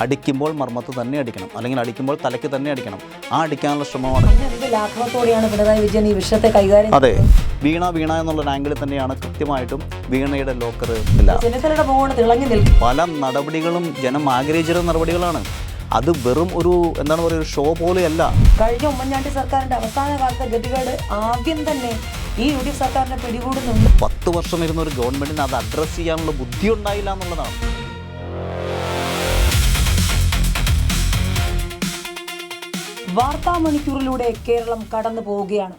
അടിക്കുമ്പോൾ മർമ്മത്ത് തന്നെ അടിക്കണം, അല്ലെങ്കിൽ അടിക്കുമ്പോൾ തലയ്ക്ക് തന്നെ അടിക്കണം. ആ അടിക്കാനുള്ള ശ്രമമാണ്. ലാഘവത്തോടെയാണ് പിണറായി വിജയൻ ഈ വിഷയത്തെ കൈകാര്യം. അതെ, വീണ എന്നുള്ള ആംഗിളിൽ തന്നെയാണ് കൃത്യമായിട്ടും വീണയുടെ ലോക്കർ ഇല്ല. ചെന്നിത്തലയുടെ മുഖമാണ് തിളങ്ങി നിൽക്കും. പല നടപടികളും ജനം ആഗ്രഹിച്ചിരുന്ന നടപടികളാണ്. അത് വെറും ഒരു എന്താണ് പറയുക, ഒരു ഷോ പോലെയല്ല. കഴിഞ്ഞ ഉമ്മൻചാണ്ടി സർക്കാരിന്റെ അവസാന കാലത്തെ ഗതികേട് ആദ്യം തന്നെ ഈ UDF സർക്കാരിനെ പിടികൂടുന്നുണ്ട്. 10 വർഷം ഇരുന്ന ഒരു ഗവൺമെന്റിന് അത് അഡ്രസ്സ് ചെയ്യാനുള്ള ബുദ്ധി ഉണ്ടായില്ല എന്നുള്ളതാണ്. വാർത്താ മണിക്കൂറിലൂടെ കേരളം കടന്നു പോവുകയാണ്.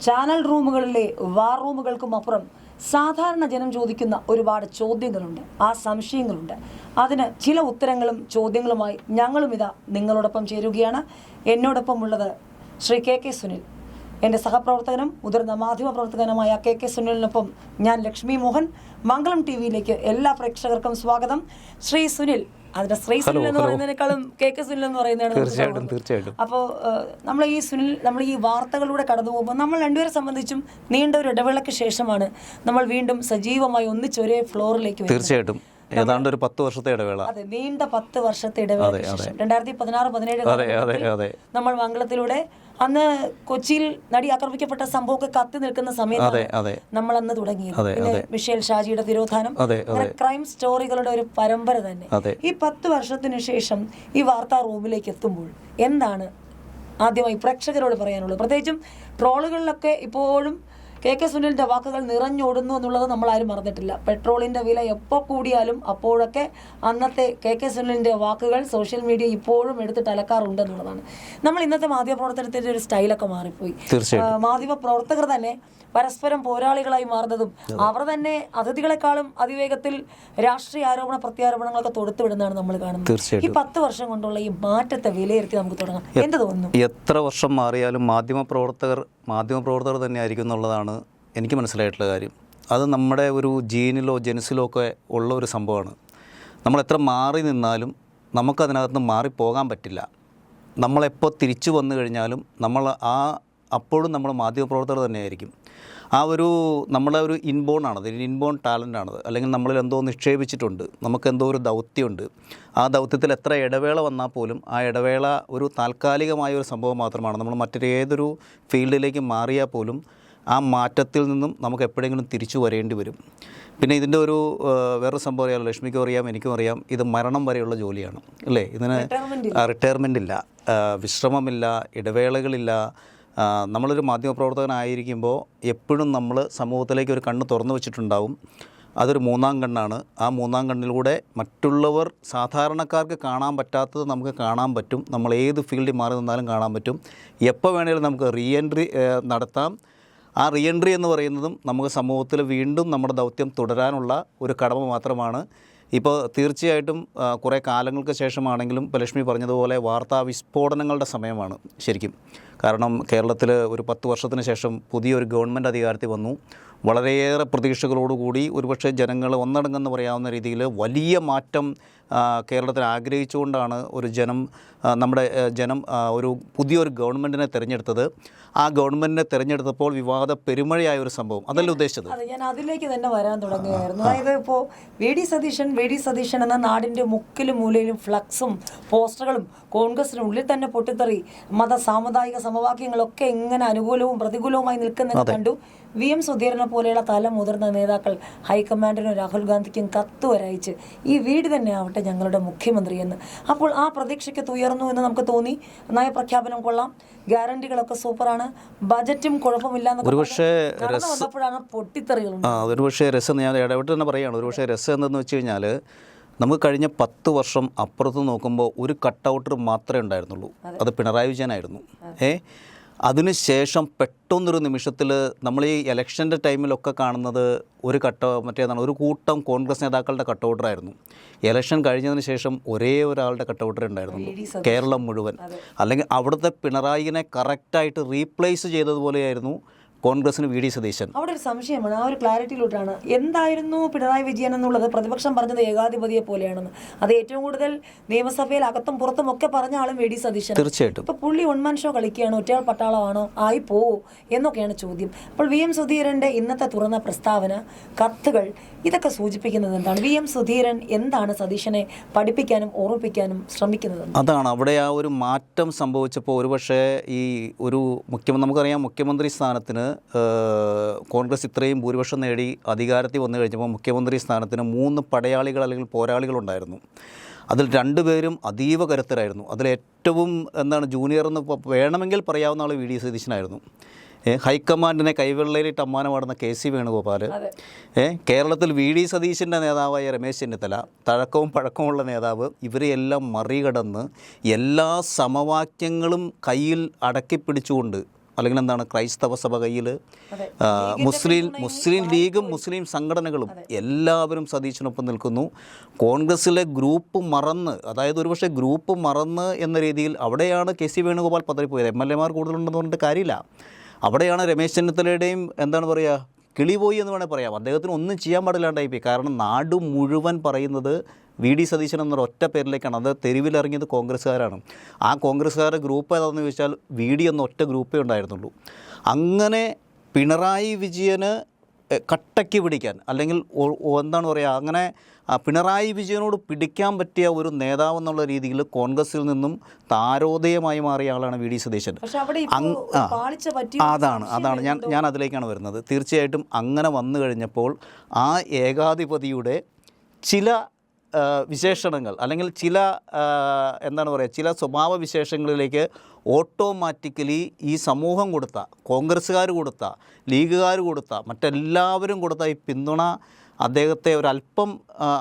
ചാനൽ റൂമുകളിലെ വാർ റൂമുകൾക്കും അപ്പുറം സാധാരണ ജനം ചോദിക്കുന്ന ഒരുപാട് ചോദ്യങ്ങളുണ്ട്, ആ സംശയങ്ങളുണ്ട്. അതിന് ചില ഉത്തരങ്ങളും ചോദ്യങ്ങളുമായി ഞങ്ങളും ഇതാ നിങ്ങളോടൊപ്പം ചേരുകയാണ്. എന്നോടൊപ്പം ഉള്ളത് ശ്രീ KK സുനിൽ, എൻ്റെ സഹപ്രവർത്തകനും മുതിർന്ന മാധ്യമ പ്രവർത്തകനുമായ KK സുനിലിനൊപ്പം ഞാൻ ലക്ഷ്മി മോഹൻ. മംഗളം TV-യിലേക്ക് എല്ലാ പ്രേക്ഷകർക്കും സ്വാഗതം. ശ്രീ സുനിൽ, അതിന്റെ ശ്രീ സുനിൽ എന്ന് പറയുന്നതിനേക്കാളും KK സുനിൽ എന്ന് പറയുന്നതാണ്. തീർച്ചയായിട്ടും. അപ്പോൾ നമ്മൾ ഈ വാർത്തകളിലൂടെ കടന്നു പോകുമ്പോൾ നമ്മൾ രണ്ടുപേരെ സംബന്ധിച്ചും നീണ്ട ഒരു ഇടവേളയ്ക്ക് ശേഷമാണ് നമ്മൾ വീണ്ടും സജീവമായി ഒന്നിച്ചൊരേ ഫ്ലോറിലേക്ക്. തീർച്ചയായിട്ടും ഏതാണ്ട് ഒരു 10 വർഷത്തെ ഇടവേള. അതെ, നീണ്ട 10 വർഷത്തെ ഇടവേള. 2016-17 നമ്മൾ മംഗളത്തിലൂടെ അന്ന് കൊച്ചിയിൽ നടി ആക്രമിക്കപ്പെട്ട സംഭവമൊക്കെ കത്തി നിൽക്കുന്ന സമയത്ത് നമ്മൾ അന്ന് തുടങ്ങിയത്. പിന്നെ മിഷേൽ ഷാജിയുടെ തിരോധാനം, ക്രൈം സ്റ്റോറികളുടെ ഒരു പരമ്പര തന്നെ. ഈ 10 വർഷത്തിന് ശേഷം ഈ വാർത്താ റൂമിലേക്ക് എത്തുമ്പോൾ എന്താണ് ആദ്യമായി പ്രേക്ഷകരോട് പറയാനുള്ളത്? പ്രത്യേകിച്ചും ട്രോളുകളിലൊക്കെ ഇപ്പോഴും KK സുനിലിന്റെ വാക്കുകൾ നിറഞ്ഞോടുന്നു എന്നുള്ളത് നമ്മൾ ആരും മറന്നിട്ടില്ല. പെട്രോളിന്റെ വില എപ്പോൾ കൂടിയാലും അപ്പോഴൊക്കെ അന്നത്തെ KK സുനിലിന്റെ വാക്കുകൾ സോഷ്യൽ മീഡിയ ഇപ്പോഴും എടുത്തിട്ട് അലക്കാറുണ്ടെന്നുള്ളതാണ്. നമ്മൾ ഇന്നത്തെ മാധ്യമപ്രവർത്തനത്തിന്റെ ഒരു സ്റ്റൈലൊക്കെ മാറിപ്പോയി. മാധ്യമപ്രവർത്തകർ തന്നെ പരസ്പരം പോരാളികളായി മാറുന്നതും അവർ തന്നെ അതിഥികളെക്കാളും അതിവേഗത്തിൽ രാഷ്ട്രീയ ആരോപണ പ്രത്യാരോപണങ്ങളൊക്കെ തൊടുത്തുവിടുന്നതാണ് നമ്മൾ കാണുന്നത്. ഈ 10 വർഷം കൊണ്ടുള്ള ഈ മാറ്റത്തെ വിലയിരുത്തി നമുക്ക് തുടങ്ങാം. എന്ത് തോന്നുന്നു? എത്ര വർഷം മാറിയാലും മാധ്യമപ്രവർത്തകർ തന്നെ ആയിരിക്കും എന്നുള്ളതാണ് എനിക്ക് മനസ്സിലായിട്ടുള്ള കാര്യം. അത് നമ്മുടെ ഒരു ജീനിലോ ജനുസിലോ ഒക്കെ ഉള്ള ഒരു സംഭവമാണ്. നമ്മൾ എത്ര മാറി നിന്നാലും നമുക്കതിനകത്ത് മാറിപ്പോകാൻ പറ്റില്ല. നമ്മളെപ്പോൾ തിരിച്ചു വന്നു കഴിഞ്ഞാലും അപ്പോഴും നമ്മൾ മാധ്യമപ്രവർത്തകർ തന്നെയായിരിക്കും. നമ്മളെ ഒരു ഇൻബോണാണത്, ഇൻബോൺ ടാലൻ്റാണത്. അല്ലെങ്കിൽ നമ്മളിൽ എന്തോ നിക്ഷേപിച്ചിട്ടുണ്ട്, നമുക്കെന്തോ ഒരു ദൗത്യമുണ്ട്. ആ ദൗത്യത്തിൽ എത്ര ഇടവേള വന്നാൽ പോലും ആ ഇടവേള ഒരു താൽക്കാലികമായ ഒരു സംഭവം മാത്രമാണ്. നമ്മൾ മറ്റേതൊരു ഫീൽഡിലേക്ക് മാറിയാൽ പോലും ആ മാറ്റത്തിൽ നിന്നും നമുക്ക് എപ്പോഴെങ്കിലും തിരിച്ചു വരേണ്ടി വരും. പിന്നെ ഇതിൻ്റെ വേറൊരു സംഭവം അറിയാമല്ലോ, ലക്ഷ്മിക്കും അറിയാം, എനിക്കും അറിയാം, ഇത് മരണം വരെയുള്ള ജോലിയാണ് അല്ലേ. ഇതിന് റിട്ടയർമെൻ്റ് ഇല്ല, വിശ്രമമില്ല, ഇടവേളകളില്ല. നമ്മളൊരു മാധ്യമപ്രവർത്തകനായിരിക്കുമ്പോൾ എപ്പോഴും നമ്മൾ സമൂഹത്തിലേക്ക് ഒരു കണ്ണ് തുറന്നു വെച്ചിട്ടുണ്ടാവും. അതൊരു മൂന്നാം കണ്ണാണ്. ആ മൂന്നാം കണ്ണിലൂടെ മറ്റുള്ളവർ സാധാരണക്കാർക്ക് കാണാൻ പറ്റാത്തത് നമുക്ക് കാണാൻ പറ്റും. നമ്മൾ ഏത് ഫീൽഡിൽ മാറി നിന്നാലും കാണാൻ പറ്റും. എപ്പോൾ വേണമെങ്കിലും നമുക്ക് റീഎൻട്രി നടത്താം. ആ റീഎൻട്രി എന്ന് പറയുന്നതും നമുക്ക് സമൂഹത്തിൽ വീണ്ടും നമ്മുടെ ദൗത്യം തുടരാനുള്ള ഒരു കടമ മാത്രമാണ്. ഇപ്പോൾ തീർച്ചയായിട്ടും കുറേ കാലങ്ങൾക്ക് ശേഷമാണെങ്കിലും ഇപ്പോൾ ലക്ഷ്മി പറഞ്ഞതുപോലെ വാർത്താ വിസ്ഫോടനങ്ങളുടെ സമയമാണ് ശരിക്കും. കാരണം കേരളത്തിൽ ഒരു 10 വർഷത്തിന് ശേഷം പുതിയൊരു ഗവൺമെൻറ് അധികാരത്തിൽ വന്നു. വളരെയേറെ പ്രതീക്ഷകളോടുകൂടി ഒരുപക്ഷെ ജനങ്ങൾ ഒന്നടങ്കെന്ന് പറയാവുന്ന രീതിയിൽ വലിയ മാറ്റം കേരളത്തിൽ ആഗ്രഹിച്ചുകൊണ്ടാണ് നമ്മുടെ ജനം ഒരു പുതിയൊരു ഗവൺമെൻറ്റിനെ തിരഞ്ഞെടുത്തത്. ആ ഗവൺമെൻറ്റിനെ തിരഞ്ഞെടുത്തപ്പോൾ വിവാദ പെരുമഴയായ ഒരു സംഭവം അതല്ല ഉദ്ദേശിച്ചത്. ഞാൻ അതിലേക്ക് തന്നെ വരാൻ തുടങ്ങുകയായിരുന്നു. അതായത് ഇപ്പോൾ വി ഡി സതീശൻ എന്ന നാടിൻ്റെ മുക്കിലും മൂലയിലും ഫ്ലക്സും പോസ്റ്ററുകളും കോൺഗ്രസിനുള്ളിൽ തന്നെ പൊട്ടിത്തെറി, സാമുദായിക സമവാക്യങ്ങളൊക്കെ ഇങ്ങനെ അനുകൂലവും പ്രതികൂലവുമായി നിൽക്കുന്നത് കണ്ടു. VM സുധീരനെ പോലെയുള്ള മുതിർന്ന നേതാക്കൾ ഹൈക്കമാൻഡിനും രാഹുൽ ഗാന്ധിക്കും കത്ത് വരയച്ച് ഈ വീട് തന്നെ ആവട്ടെ ഞങ്ങളുടെ മുഖ്യമന്ത്രി എന്ന്. അപ്പോൾ ആ പ്രതീക്ഷയ്ക്ക് ഉയർന്നു എന്ന് നമുക്ക് തോന്നി. നയപ്രഖ്യാപനം കൊള്ളാം, ഗ്യാരണ്ടികളൊക്കെ സൂപ്പറാണ്, ബജറ്റും കുഴപ്പമില്ലാന്നപ്പോഴാണ് പൊട്ടിത്തെറികളുണ്ട്. ഒരുപക്ഷെ രസം ഞാൻ ഇടപെട്ട് തന്നെ പറയുകയാണ്. ഒരുപക്ഷെ രസം എന്തെന്ന് വെച്ച് കഴിഞ്ഞാൽ നമുക്ക് കഴിഞ്ഞ 10 വർഷം അപ്പുറത്ത് നോക്കുമ്പോൾ ഒരു കട്ടൗട്ടർ മാത്രമേ ഉണ്ടായിരുന്നുള്ളൂ, അത് പിണറായി വിജയനായിരുന്നു. അതിനുശേഷം പെട്ടെന്നൊരു നിമിഷത്തിൽ നമ്മൾ ഈ ഇലക്ഷൻ്റെ ടൈമിലൊക്കെ കാണുന്നത് ഒരു കൂട്ടം കോൺഗ്രസ് നേതാക്കളുടെ കട്ടൗട്ടറായിരുന്നു. ഇലക്ഷൻ കഴിഞ്ഞതിന് ശേഷം ഒരേ ഒരാളുടെ കട്ടൗട്ടർ ഉണ്ടായിരുന്നു കേരളം മുഴുവൻ. അല്ലെങ്കിൽ അവിടുത്തെ പിണറായിനെ കറക്റ്റായിട്ട് റീപ്ലേസ് ചെയ്തതുപോലെയായിരുന്നു കോൺഗ്രസിന് വി ഡി സതീശൻ. അവിടെ ഒരു സംശയമാണ്, ആ ഒരു ക്ലാരിറ്റിയിലോട്ടാണ്. എന്തായിരുന്നു പിണറായി വിജയൻ എന്നുള്ളത് പ്രതിപക്ഷം പറഞ്ഞത് ഏകാധിപതിയെ പോലെയാണെന്ന്. അത് ഏറ്റവും കൂടുതൽ നിയമസഭയിൽ അകത്തും പുറത്തും ഒക്കെ പറഞ്ഞ ആളും വി ഡി സതീശൻ. തീർച്ചയായിട്ടും. ഇപ്പൊ പുള്ളി ഒൺമാൻ ഷോ കളിക്കുകയാണ്, ഒറ്റയാൾ പട്ടാളമാണോ, ആയി പോവോ എന്നൊക്കെയാണ് ചോദ്യം. അപ്പോൾ വി എം സുധീരന്റെ ഇന്നത്തെ തുറന്ന പ്രസ്താവന, കത്തുകൾ, ഇതൊക്കെ സൂചിപ്പിക്കുന്നത് എന്താണ്? വി എം സുധീരൻ എന്താണ് സതീശനെ പഠിപ്പിക്കാനും ഓർമ്മിപ്പിക്കാനും ശ്രമിക്കുന്നത്? അതാണ് അവിടെ ആ ഒരു മാറ്റം സംഭവിച്ചപ്പോൾ ഒരുപക്ഷെ ഈ ഒരു നമുക്കറിയാം മുഖ്യമന്ത്രി സ്ഥാനത്തിന് കോൺഗ്രസ് ഇത്രയും ഭൂരിപക്ഷം നേടി അധികാരത്തിൽ വന്നു കഴിഞ്ഞപ്പോൾ മുഖ്യമന്ത്രി സ്ഥാനത്തിന് 3 പടയാളികൾ അല്ലെങ്കിൽ പോരാളികളുണ്ടായിരുന്നു. അതിൽ 2 പേരും അതീവ കരുത്തരായിരുന്നു. അതിലേറ്റവും ജൂനിയർ എന്ന് വേണമെങ്കിൽ പറയാവുന്ന ആൾ വി ഡി സതീശനായിരുന്നു. ഹൈക്കമാൻഡിനെ കൈവെള്ളയിലിട്ട് അമ്മാനമാടുന്ന KC വേണുഗോപാൽ, കേരളത്തിൽ വി ഡി സതീശൻ്റെ നേതാവായ രമേശ് ചെന്നിത്തല, തഴക്കവും പഴക്കമുള്ള നേതാവ്, ഇവരെയെല്ലാം മറികടന്ന് എല്ലാ സമവാക്യങ്ങളും കയ്യിൽ അടക്കിപ്പിടിച്ചുകൊണ്ട്, അല്ലെങ്കിൽ ക്രൈസ്തവ സഭ കയ്യിൽ, മുസ്ലിം ലീഗും മുസ്ലിം സംഘടനകളും എല്ലാവരും സതീശനൊപ്പം നിൽക്കുന്നു. കോൺഗ്രസ്സിലെ ഗ്രൂപ്പ് മറന്ന്, അതായത് ഒരുപക്ഷെ ഗ്രൂപ്പ് മറന്ന് എന്ന രീതിയിൽ അവിടെയാണ് KC വേണുഗോപാൽ പതറിപ്പോയത്. MLA മാർ കൂടുതലുണ്ടെന്ന് പറഞ്ഞിട്ട് കാര്യമില്ല. അവിടെയാണ് രമേശ് ചെന്നിത്തലയുടെയും കിളി പോയി എന്ന് വേണേൽ പറയാം. അദ്ദേഹത്തിന് ഒന്നും ചെയ്യാൻ പാടില്ലാണ്ടായിപ്പോയി. കാരണം നാട് മുഴുവൻ പറയുന്നത് വി ഡി സതീശൻ എന്നൊരു ഒറ്റ പേരിലേക്കാണ്. അത് തെരുവിലിറങ്ങിയത് കോൺഗ്രസ്സുകാരാണ്. ആ കോൺഗ്രസ്സുകാരുടെ ഗ്രൂപ്പ് ഏതാണെന്ന് ചോദിച്ചാൽ വി ഡി എന്ന ഒറ്റ ഗ്രൂപ്പേ ഉണ്ടായിരുന്നുള്ളൂ. അങ്ങനെ പിണറായി വിജയന് കട്ടയ്ക്ക് പിടിക്കാൻ, അല്ലെങ്കിൽ അങ്ങനെ പിണറായി വിജയനോട് പിടിക്കാൻ പറ്റിയ ഒരു നേതാവ് എന്നുള്ള രീതിയിൽ കോൺഗ്രസിൽ നിന്നും താരോദയമായി മാറിയ ആളാണ് വി ഡി സതീശൻ. അതാണ് ഞാൻ അതിലേക്കാണ് വരുന്നത്. തീർച്ചയായിട്ടും അങ്ങനെ വന്നു കഴിഞ്ഞപ്പോൾ ആ ഏകാധിപതിയുടെ ചില വിശേഷണങ്ങൾ, അല്ലെങ്കിൽ ചില സ്വഭാവ വിശേഷങ്ങളിലേക്ക് ഓട്ടോമാറ്റിക്കലി ഈ സമൂഹം കൊടുത്ത, കോൺഗ്രസ്സുകാർ കൊടുത്ത, ലീഗുകാർ കൊടുത്ത, മറ്റെല്ലാവരും കൊടുത്ത ഈ പിന്തുണ അദ്ദേഹത്തെ ഒരല്പം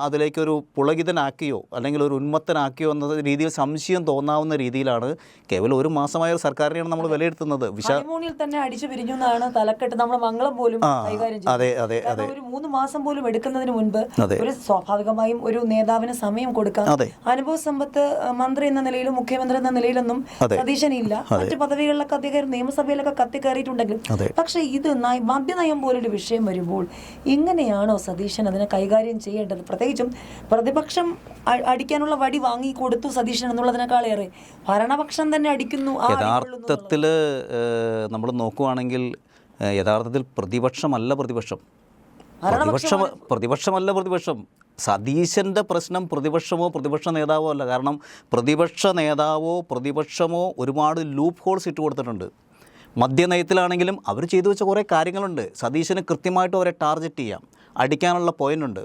അതിലേക്കൊരു പുളകിതനാക്കിയോ അല്ലെങ്കിൽ ഒരു ഉന്മത്തനാക്കിയോ എന്ന രീതിയിൽ സംശയം തോന്നാവുന്ന രീതിയിലാണ് കേവലം 1 മാസമായ ഒരു സർക്കാരിനെയാണ് നമ്മൾ വിലയിരുത്തുന്നത്. തന്നെ അടിച്ചു പിരിഞ്ഞു എന്നാണ് തലക്കെട്ട്. നമ്മൾ മംഗളം പോലും കൈകാര്യം ചെയ്യുന്നത്. ഒരു 3 മാസം പോലും എടുക്കുന്നതിന് മുൻപ് ഒരു സ്വാഭാവികമായും ഒരു നേതാവിന് സമയം കൊടുക്കാം. അനുഭവ സമ്പത്ത് മന്ത്രി എന്ന നിലയിലും മുഖ്യമന്ത്രി എന്ന നിലയിലൊന്നും സതീശനില്ല. മറ്റു പദവികളിലൊക്കെ അദ്ദേഹം നിയമസഭയിലൊക്കെ കത്തിക്കയറിയിട്ടുണ്ടെങ്കിലും, പക്ഷെ ഇത് മദ്യനയം പോലൊരു വിഷയം വരുമ്പോൾ എങ്ങനെയാണോ സതീശൻ അതിനെ കൈകാര്യം ചെയ്യേണ്ടത്? പ്രത്യേകിച്ചും പ്രതിപക്ഷം അടിക്കാനുള്ള വടി വാങ്ങി കൊടുത്തു സതീശൻ എന്നുള്ളതിനേക്കാളേറെ ഭരണപക്ഷം തന്നെ അടിക്കുന്നു. യഥാർത്ഥത്തിൽ നമ്മൾ നോക്കുവാണെങ്കിൽ യഥാർത്ഥത്തിൽ പ്രതിപക്ഷമല്ല പ്രതിപക്ഷം. സതീശൻ്റെ പ്രശ്നം പ്രതിപക്ഷമോ പ്രതിപക്ഷ നേതാവോ അല്ല. കാരണം പ്രതിപക്ഷമോ ഒരുപാട് ലൂപ്പ് ഹോൾസ് ഇട്ട് കൊടുത്തിട്ടുണ്ട്. മദ്യനയത്തിലാണെങ്കിലും അവർ ചെയ്തു വെച്ച കുറേ കാര്യങ്ങളുണ്ട്. സതീശന് കൃത്യമായിട്ടും അവരെ ടാർഗറ്റ് ചെയ്യാം, അടിക്കാനുള്ള പോയിൻ്റുണ്ട്.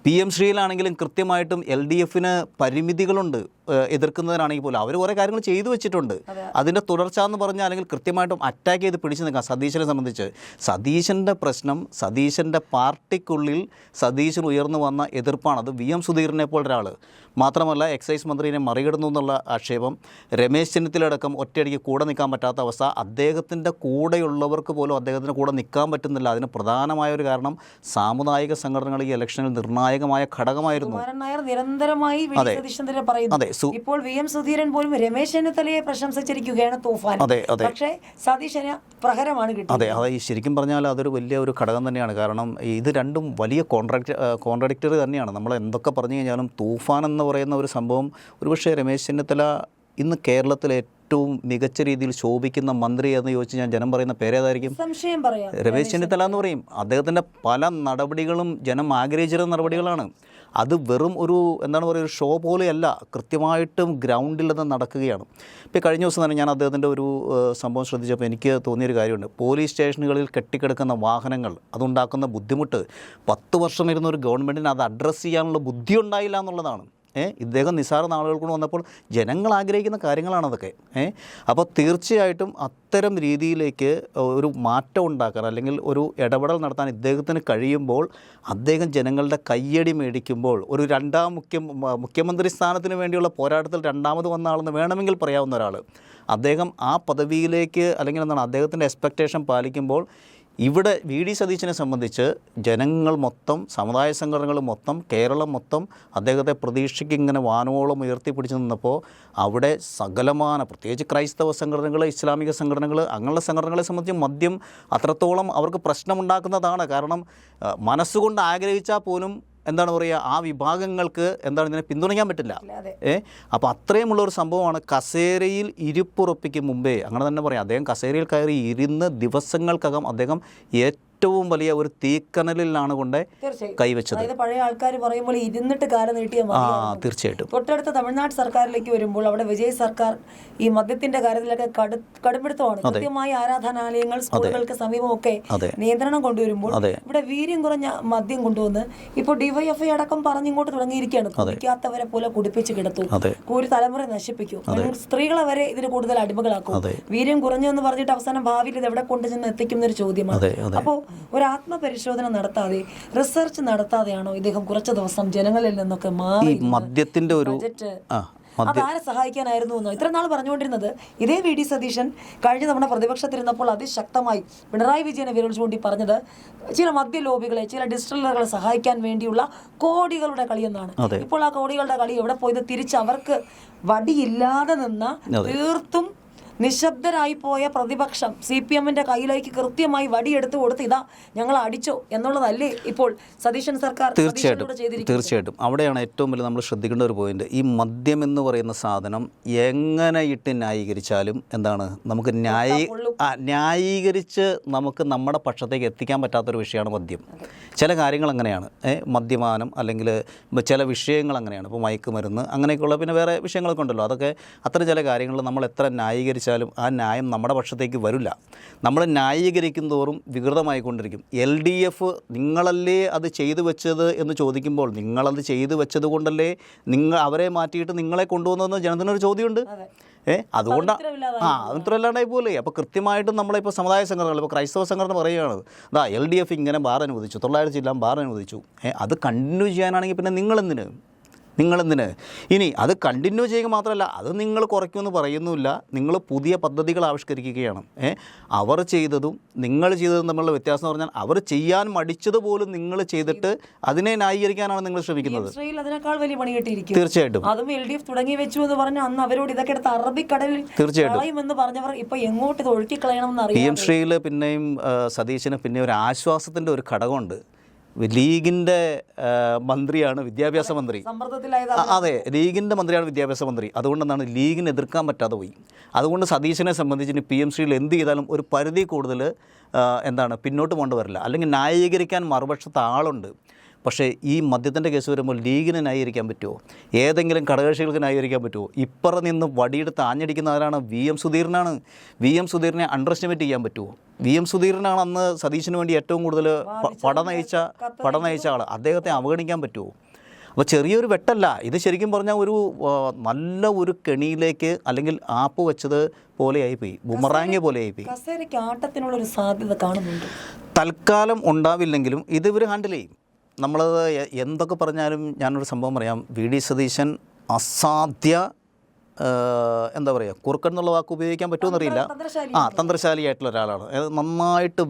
PM ശ്രീയിലാണെങ്കിലും കൃത്യമായിട്ടും LDFന് പരിമിതികളുണ്ട് എതിർക്കുന്നതിനാണെങ്കിൽ പോലും. അവർ കുറേ കാര്യങ്ങൾ ചെയ്തു വെച്ചിട്ടുണ്ട്. അതിൻ്റെ തുടർച്ച എന്ന് പറഞ്ഞാൽ, അല്ലെങ്കിൽ കൃത്യമായിട്ടും അറ്റാക്ക് ചെയ്ത് പിടിച്ചു നിൽക്കാം. സതീശനെ സംബന്ധിച്ച് സതീശൻ്റെ പ്രശ്നം, സതീശൻ്റെ പാർട്ടിക്കുള്ളിൽ സതീശൻ ഉയർന്നു വന്ന എതിർപ്പാണ്. അത് VM സുധീറിനെ പോലെ ഒരാൾ മാത്രമല്ല, എക്സൈസ് മന്ത്രിയെ മറികടന്നു എന്നുള്ള ആക്ഷേപം, രമേശ് ചെന്നിത്തലയടക്കം ഒറ്റയടിക്ക് കൂടെ നിൽക്കാൻ പറ്റാത്ത അവസ്ഥ, അദ്ദേഹത്തിൻ്റെ കൂടെയുള്ളവർക്ക് പോലും അദ്ദേഹത്തിൻ്റെ കൂടെ നിൽക്കാൻ പറ്റുന്നില്ല. അതിന് പ്രധാനമായൊരു കാരണം സാമുദായിക സംഘടനകൾ ഈ ഇലക്ഷനിൽ നിർണായകമായ ഘടകമായിരുന്നു. നിരന്തരമായി ഇപ്പോൾ VM സുധീരൻ പോലും രമേശ് ചെന്നിത്തലയെ പ്രശംസിച്ചിരിക്കുകയാണ് തൂഫാൻ. പക്ഷേ സതീശന് പ്രഹരമാണ് കിട്ടുന്നത്. അതെ, ശരിക്കും പറഞ്ഞാൽ അതൊരു വലിയ ഒരു ഘടകം തന്നെയാണ്. കാരണം ഇത് രണ്ടും വലിയ കോൺട്രാഡിക്ടറി തന്നെയാണ്. നമ്മൾ എന്തൊക്കെ പറഞ്ഞു കഴിഞ്ഞാലും തൂഫാൻ എന്ന് പറയുന്ന ഒരു സംഭവം, ഒരുപക്ഷെ രമേശ് ചെന്നിത്തല ഇന്ന് കേരളത്തിലെ ഏറ്റവും മികച്ച രീതിയിൽ ശോഭിക്കുന്ന മന്ത്രി എന്ന് ചോദിച്ച് ഞാൻ ജനം പറയുന്ന പേരേതായിരിക്കും? രമേശ് ചെന്നിത്തല എന്ന് പറയും. അദ്ദേഹത്തിൻ്റെ പല നടപടികളും ജനം ആഗ്രഹിച്ചിരുന്ന നടപടികളാണ്. അത് വെറും ഒരു ഒരു ഷോ പോലെയല്ല, കൃത്യമായിട്ടും ഗ്രൗണ്ടിൽ അത് നടക്കുകയാണ്. ഇപ്പോൾ കഴിഞ്ഞ ദിവസം തന്നെ ഞാൻ അദ്ദേഹത്തിൻ്റെ ഒരു സംഭവം ശ്രദ്ധിച്ചപ്പോൾ എനിക്ക് തോന്നിയൊരു കാര്യമുണ്ട്. പോലീസ് സ്റ്റേഷനുകളിൽ കെട്ടിക്കിടക്കുന്ന വാഹനങ്ങൾ, അതുണ്ടാക്കുന്ന ബുദ്ധിമുട്ട്, 10 വർഷം ഇരുന്ന ഒരു ഗവൺമെൻറ്റിന് അത് അഡ്രസ്സ് ചെയ്യാനുള്ള ബുദ്ധി ഉണ്ടായില്ല എന്നുള്ളതാണ്. ഇദ്ദേഹം നിസ്സാര നാളുകൾ കൊണ്ട് വന്നപ്പോൾ ജനങ്ങൾ ആഗ്രഹിക്കുന്ന കാര്യങ്ങളാണ് അതൊക്കെ. അപ്പോൾ തീർച്ചയായിട്ടും അത്തരം രീതിയിലേക്ക് ഒരു മാറ്റം ഉണ്ടാക്കാൻ, അല്ലെങ്കിൽ ഒരു ഇടപെടൽ നടത്താൻ ഇദ്ദേഹത്തിന് കഴിയുമ്പോൾ, അദ്ദേഹം ജനങ്ങളുടെ കയ്യടി മേടിക്കുമ്പോൾ, ഒരു മുഖ്യമന്ത്രി സ്ഥാനത്തിന് വേണ്ടിയുള്ള പോരാട്ടത്തിൽ രണ്ടാമത് വന്ന ആളെന്ന് വേണമെങ്കിൽ പറയാവുന്ന ഒരാൾ, അദ്ദേഹം ആ പദവിയിലേക്ക്, അല്ലെങ്കിൽ അദ്ദേഹത്തിൻ്റെ എക്സ്പെക്റ്റേഷൻ പാലിക്കുമ്പോൾ ഇവിടെ വി ഡി സതീശനെ സംബന്ധിച്ച് ജനങ്ങൾ മൊത്തം, സമുദായ സംഘടനകൾ മൊത്തം, കേരളം മൊത്തം അദ്ദേഹത്തെ പ്രതീക്ഷയ്ക്ക് ഇങ്ങനെ വാനോളം ഉയർത്തിപ്പിടിച്ച് നിന്നപ്പോൾ അവിടെ സകലമാന, പ്രത്യേകിച്ച് ക്രൈസ്തവ സംഘടനകൾ, ഇസ്ലാമിക സംഘടനകൾ, അങ്ങനെയുള്ള സംഘടനകളെ സംബന്ധിച്ച് മദ്യം അത്രത്തോളം അവർക്ക് പ്രശ്നമുണ്ടാക്കുന്നതാണ്. കാരണം മനസ്സുകൊണ്ട് ആഗ്രഹിച്ചാൽ പോലും എന്താണ് പറയുക, ആ വിഭാഗങ്ങൾക്ക് എന്താണ് ഇതിനെ പിന്തുണയ്ക്കാൻ പറ്റില്ല. അപ്പോൾ അത്രയുമുള്ളൊരു സംഭവമാണ്. കസേരയിൽ ഇരിപ്പുറപ്പിക്കും മുമ്പേ, അങ്ങനെ തന്നെ പറയാം, അദ്ദേഹം കസേരയിൽ കയറി ഇരുന്ന് ദിവസങ്ങൾക്കകം അദ്ദേഹം ഏറ്റവും വലിയ ഒരു തീക്കനലിലാണ് കൊണ്ട് കൈവച്ചത്. പഴയ ആൾക്കാർ പറയുമ്പോൾ ഇരുന്നിട്ട് കാലം നീട്ടിയ തീർച്ചയായിട്ടും. തൊട്ടടുത്ത തമിഴ്നാട് സർക്കാരിലേക്ക് വരുമ്പോൾ അവിടെ വിജയ് സർക്കാർ ഈ മദ്യത്തിന്റെ കാര്യത്തിലൊക്കെ കടുംപിടുത്തമാണ്. കൃത്യമായ ആരാധനാലയങ്ങൾ, സ്കൂളുകൾക്ക് സമീപമൊക്കെ നിയന്ത്രണം കൊണ്ടുവരുമ്പോൾ ഇവിടെ വീര്യം കുറഞ്ഞ മദ്യം കൊണ്ടുവന്ന് ഇപ്പോൾ ഡിവൈഎഫ്ഐ അടക്കം പറഞ്ഞിങ്ങോട്ട് തുടങ്ങിയിരിക്കുകയാണ്. കുടിക്കാത്തവരെ പോലെ കുടിപ്പിച്ച് കിടത്തും, ഒരു തലമുറ നശിപ്പിക്കും, സ്ത്രീകളെ വരെ ഇതിന് കൂടുതൽ അടിമകളാക്കും. വീര്യം കുറഞ്ഞു എന്ന് പറഞ്ഞിട്ട് അവസാനം ഭാവിയിൽ ഇത് എവിടെ കൊണ്ടുചെന്ന് എത്തിക്കുന്ന ഒരു ചോദ്യമാണ്. അപ്പോൾ ഒരു ആത്മപരിശോധന നടത്താതെ, റിസർച്ച് നടത്താതെയാണോ ഇദ്ദേഹം കുറച്ച് ദിവസം ജനങ്ങളിൽ നിന്നൊക്കെ മാറി മദ്യത്തിന്റെ ഒരു അതാരെ സഹായിക്കാനായിരുന്നു എന്നോ ഇത്ര നാൾ പറഞ്ഞുകൊണ്ടിരുന്നത്? ഇതേ വി ഡി സതീശൻ കഴിഞ്ഞ തവണ പ്രതിപക്ഷത്തിരുന്നപ്പോൾ അതിശക്തമായി പിണറായി വിജയനെ വിരൽ ചൂണ്ടി പറഞ്ഞത് ചില മദ്യ ലോബികളെ, ചില ഡിസ്റ്റിലറുകളെ സഹായിക്കാൻ വേണ്ടിയുള്ള കോടികളുടെ കളിയെന്നാണ്. ഇപ്പോൾ ആ കോടികളുടെ കളി എവിടെ പോയത്? തിരിച്ച് അവർക്ക് വടിയില്ലാതെ നിന്ന, തീർത്തും നിശബ്ദരായി പോയ പ്രതിപക്ഷം CPM-ന്റെ കയ്യിലേക്ക് കൃത്യമായി വടിയെടുത്ത് കൊടുത്ത് ഇതാ ഞങ്ങൾ അടിച്ചോ എന്നുള്ളതല്ലേ ഇപ്പോൾ സതീശൻ സർക്കാർ തീർച്ചയായിട്ടും അവിടെയാണ് ഏറ്റവും വലിയ നമ്മൾ ശ്രദ്ധിക്കേണ്ട ഒരു പോയിന്റ്. ഈ മദ്യം എന്ന് പറയുന്ന സാധനം എങ്ങനെ ഇട്ട് ന്യായീകരിച്ചാലും എന്താണ്, നമുക്ക് ന്യായീകരിച്ച് നമുക്ക് നമ്മുടെ പക്ഷത്തേക്ക് എത്തിക്കാൻ പറ്റാത്തൊരു വിഷയമാണ് മദ്യം. ചില കാര്യങ്ങൾ അങ്ങനെയാണ്, മദ്യപാനം അല്ലെങ്കിൽ ചില വിഷയങ്ങൾ അങ്ങനെയാണ്. ഇപ്പോൾ മയക്കുമരുന്ന് അങ്ങനെയൊക്കെയുള്ള പിന്നെ വേറെ വിഷയങ്ങളൊക്കെ ഉണ്ടല്ലോ. അതൊക്കെ അത്തരം ചില കാര്യങ്ങൾ നമ്മൾ എത്ര ന്യായീകരിച്ചാലും ആ ന്യായം നമ്മുടെ പക്ഷത്തേക്ക് വരില്ല. നമ്മൾ ന്യായീകരിക്കും തോറും വികൃതമായിക്കൊണ്ടിരിക്കും. LDF നിങ്ങളല്ലേ അത് ചെയ്തു വെച്ചത് എന്ന് ചോദിക്കുമ്പോൾ, നിങ്ങളത് ചെയ്തു വെച്ചത് കൊണ്ടല്ലേ അവരെ മാറ്റിയിട്ട് നിങ്ങളെ കൊണ്ടുവന്നതെന്ന് ജനത്തിനൊരു ചോദ്യമുണ്ട്. അതുകൊണ്ടാണ് അതിത്രല്ലാണ്ടായി പോലെ. അപ്പോൾ കൃത്യമായിട്ടും നമ്മളിപ്പോൾ സമുദായ സംഘടനകൾ, ഇപ്പോൾ ക്രൈസ്തവ സംഘടന പറയുകയാണ്, LDF ഇങ്ങനെ ബാർ അനുവദിച്ചു, 900 ജില്ല ബാർ അനുവദിച്ചു, അത് കണ്ടിന്യൂ ചെയ്യാനാണെങ്കിൽ പിന്നെ നിങ്ങളെന്തിന് ഇനി അത് കണ്ടിന്യൂ ചെയ്യുക മാത്രമല്ല, അത് നിങ്ങൾ കുറയ്ക്കുമെന്ന് പറയുന്നുമില്ല. നിങ്ങൾ പുതിയ പദ്ധതികൾ ആവിഷ്കരിക്കുകയാണ്. അവർ ചെയ്തതും നിങ്ങൾ ചെയ്തതും തമ്മിലുള്ള വ്യത്യാസം എന്ന് പറഞ്ഞാൽ, അവർ ചെയ്യാൻ മടിച്ചതുപോലും നിങ്ങൾ ചെയ്തിട്ട് അതിനെ ന്യായീകരിക്കാനാണ് നിങ്ങൾ ശ്രമിക്കുന്നത്. അതിനേക്കാൾ വലിയ പണി കിട്ടിയിരിക്കും തീർച്ചയായിട്ടും. അതും LDF തുടങ്ങി വെച്ചു എന്ന് പറഞ്ഞാൽ അന്ന് അവരോട് ഇതൊക്കെ എടുത്ത് അറബിക്കടലിൽ തീർച്ചയായിട്ടും പറഞ്ഞവർ ഇപ്പൊ എങ്ങോട്ട് ഇത് ഒഴുക്കി കളയണമെന്ന് അറിയാം. PM ശ്രീയിൽ പിന്നെയും സതീശന് പിന്നെ ഒരു ആശ്വാസത്തിൻ്റെ ഒരു ഘടകമുണ്ട്. ലീഗിൻ്റെ മന്ത്രിയാണ് വിദ്യാഭ്യാസ മന്ത്രി. അതെ, ലീഗിൻ്റെ മന്ത്രിയാണ് വിദ്യാഭ്യാസ മന്ത്രി. അതുകൊണ്ടെന്താണ് ലീഗിനെ എതിർക്കാൻ പറ്റാതെ പോയി. അതുകൊണ്ട് സതീശനെ സംബന്ധിച്ച് PM ശ്രീയിൽ എന്ത് ചെയ്താലും ഒരു പരിധി കൂടുതൽ പിന്നോട്ട് കൊണ്ടുവരില്ല. അല്ലെങ്കിൽ ന്യായീകരിക്കാൻ മറുപക്ഷത്ത് ആളുണ്ട്. പക്ഷേ ഈ മദ്യത്തിൻ്റെ കേസ് വരുമ്പോൾ ലീഗിന് ന്യായീകരിക്കാൻ പറ്റുമോ? ഏതെങ്കിലും ഘടകകക്ഷികൾക്ക് ന്യായീകരിക്കാൻ പറ്റുമോ? ഇപ്പറ നിന്ന് വടിയെടുത്ത് ആഞ്ഞടിക്കുന്ന ആരാണ്? VM സുധീരനാണ്. VM സുധീരനെ അണ്ടർ എസ്റ്റിമേറ്റ് ചെയ്യാൻ പറ്റുമോ? VM സുധീരനാണ് അന്ന് സതീശന് വേണ്ടി ഏറ്റവും കൂടുതൽ പട നയിച്ച ആൾ. അദ്ദേഹത്തെ അവഗണിക്കാൻ പറ്റുമോ? അപ്പോൾ ചെറിയൊരു വെട്ടല്ല ഇത്. ശരിക്കും പറഞ്ഞാൽ ഒരു നല്ല ഒരു കെണിയിലേക്ക് അല്ലെങ്കിൽ ആപ്പ് വെച്ചത് പോലെയായിപ്പോയി, ബുമറാങ് പോലെയായിപ്പോയി. ആട്ടത്തിനുള്ളൊരു സാധ്യത കാണുന്നുണ്ട്. തൽക്കാലം ഉണ്ടാവില്ലെങ്കിലും ഇത് ഇവർ ഹാൻഡിൽ ചെയ്യും. നമ്മളത് എന്തൊക്കെ പറഞ്ഞാലും ഞാനൊരു സംഭവം പറയാം. വി ഡി സതീശൻ അസാധ്യ കുറുക്കൻ എന്നുള്ള വാക്ക് ഉപയോഗിക്കാൻ പറ്റുമെന്നറിയില്ല. തന്ത്രശാലിയായിട്ടുള്ള ഒരാളാണ്. നന്നായിട്ട്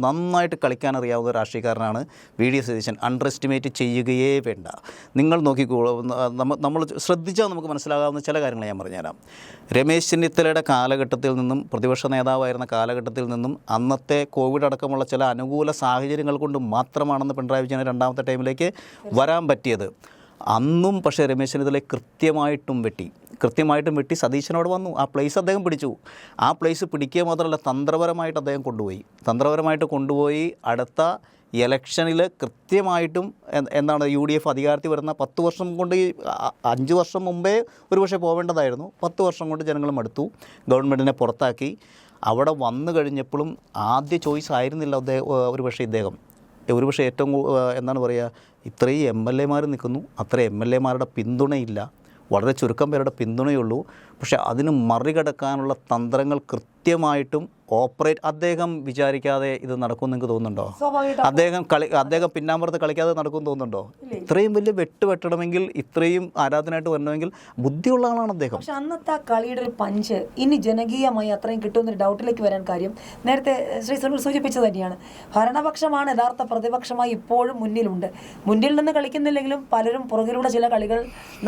നന്നായിട്ട് കളിക്കാൻ അറിയാവുന്ന രാഷ്ട്രീയക്കാരനാണ് V D Satheesan. Underestimate ചെയ്യുകയേ വേണ്ട. നിങ്ങൾ നോക്കിക്കോളൂ, നമ്മൾ ശ്രദ്ധിച്ചാൽ നമുക്ക് മനസ്സിലാകാവുന്ന ചില കാര്യങ്ങൾ ഞാൻ പറഞ്ഞുതരാം. രമേശ് ചെന്നിത്തലയുടെ കാലഘട്ടത്തിൽ നിന്നും, പ്രതിപക്ഷ നേതാവായിരുന്ന കാലഘട്ടത്തിൽ നിന്നും, അന്നത്തെ കോവിഡ് അടക്കമുള്ള ചില അനുകൂല സാഹചര്യങ്ങൾ കൊണ്ട് മാത്രമാണെന്ന് പിണറായി വിജയൻ രണ്ടാമത്തെ ടൈമിലേക്ക് വരാൻ പറ്റിയത്. അന്നും പക്ഷേ രമേശ് ചെന്നിത്തലയെ കൃത്യമായിട്ടും വെട്ടി സതീശനോട് വന്നു. ആ പ്ലേസ് അദ്ദേഹം പിടിച്ചു. ആ പ്ലേസ് പിടിക്കുക മാത്രമല്ല, തന്ത്രപരമായിട്ട് അദ്ദേഹം കൊണ്ടുപോയി അടുത്ത ഇലക്ഷനിൽ കൃത്യമായിട്ടും UDF അധികാരത്തിൽ വരുന്ന 10 വർഷം കൊണ്ട്, 5 വർഷം മുമ്പേ ഒരുപക്ഷെ പോവേണ്ടതായിരുന്നു, 10 വർഷം കൊണ്ട് ജനങ്ങൾ മടുത്തു, ഗവൺമെൻറ്റിനെ പുറത്താക്കി. അവിടെ വന്നു കഴിഞ്ഞപ്പോഴും ആദ്യ ചോയ്സ് ആയിരുന്നില്ല ഒരുപക്ഷെ ഇദ്ദേഹം. ഒരുപക്ഷെ ഏറ്റവും ഇത്രയും MLA മാർ നിൽക്കുന്നു, അത്ര MLA മാരുടെ പിന്തുണയില്ല, വളരെ ചുരുക്കം പേരുടെ പിന്തുണയുള്ളൂ. പക്ഷേ അതിന് മറികടക്കാനുള്ള തന്ത്രങ്ങൾ കൃത്യമായിട്ടും അദ്ദേഹം വിചാരിക്കാതെ ഇത് നടക്കുമെന്ന് നിങ്ങൾക്ക് തോന്നുന്നുണ്ടോ? അദ്ദേഹം പിന്നാമ്പുറത്ത് കളിക്കാതെ നടക്കുമെന്ന് തോന്നുന്നുണ്ടോ? ഇത്രയും വലിയ വെട്ടണമെങ്കിൽ, ഇത്രയും ആരാധനയായിട്ട് വരണമെങ്കിൽ ബുദ്ധിയുള്ള ആളാണ് അദ്ദേഹം. പക്ഷെ അന്നത്തെ ആ കളിയുടെ ഒരു പഞ്ച് ഇനി ജനകീയമായി അത്രയും കിട്ടുമെന്നൊരു ഡൗട്ടിലേക്ക് വരാൻ കാര്യം നേരത്തെ ശ്രീ സുനിൽ സൂചിപ്പിച്ചത് തന്നെയാണ്. ഭരണപക്ഷമാണ് യഥാർത്ഥ പ്രതിപക്ഷമായി ഇപ്പോഴും മുന്നിൽ നിന്ന് കളിക്കുന്നില്ലെങ്കിലും പലരും പുറകിലൂടെ ചില കളികൾ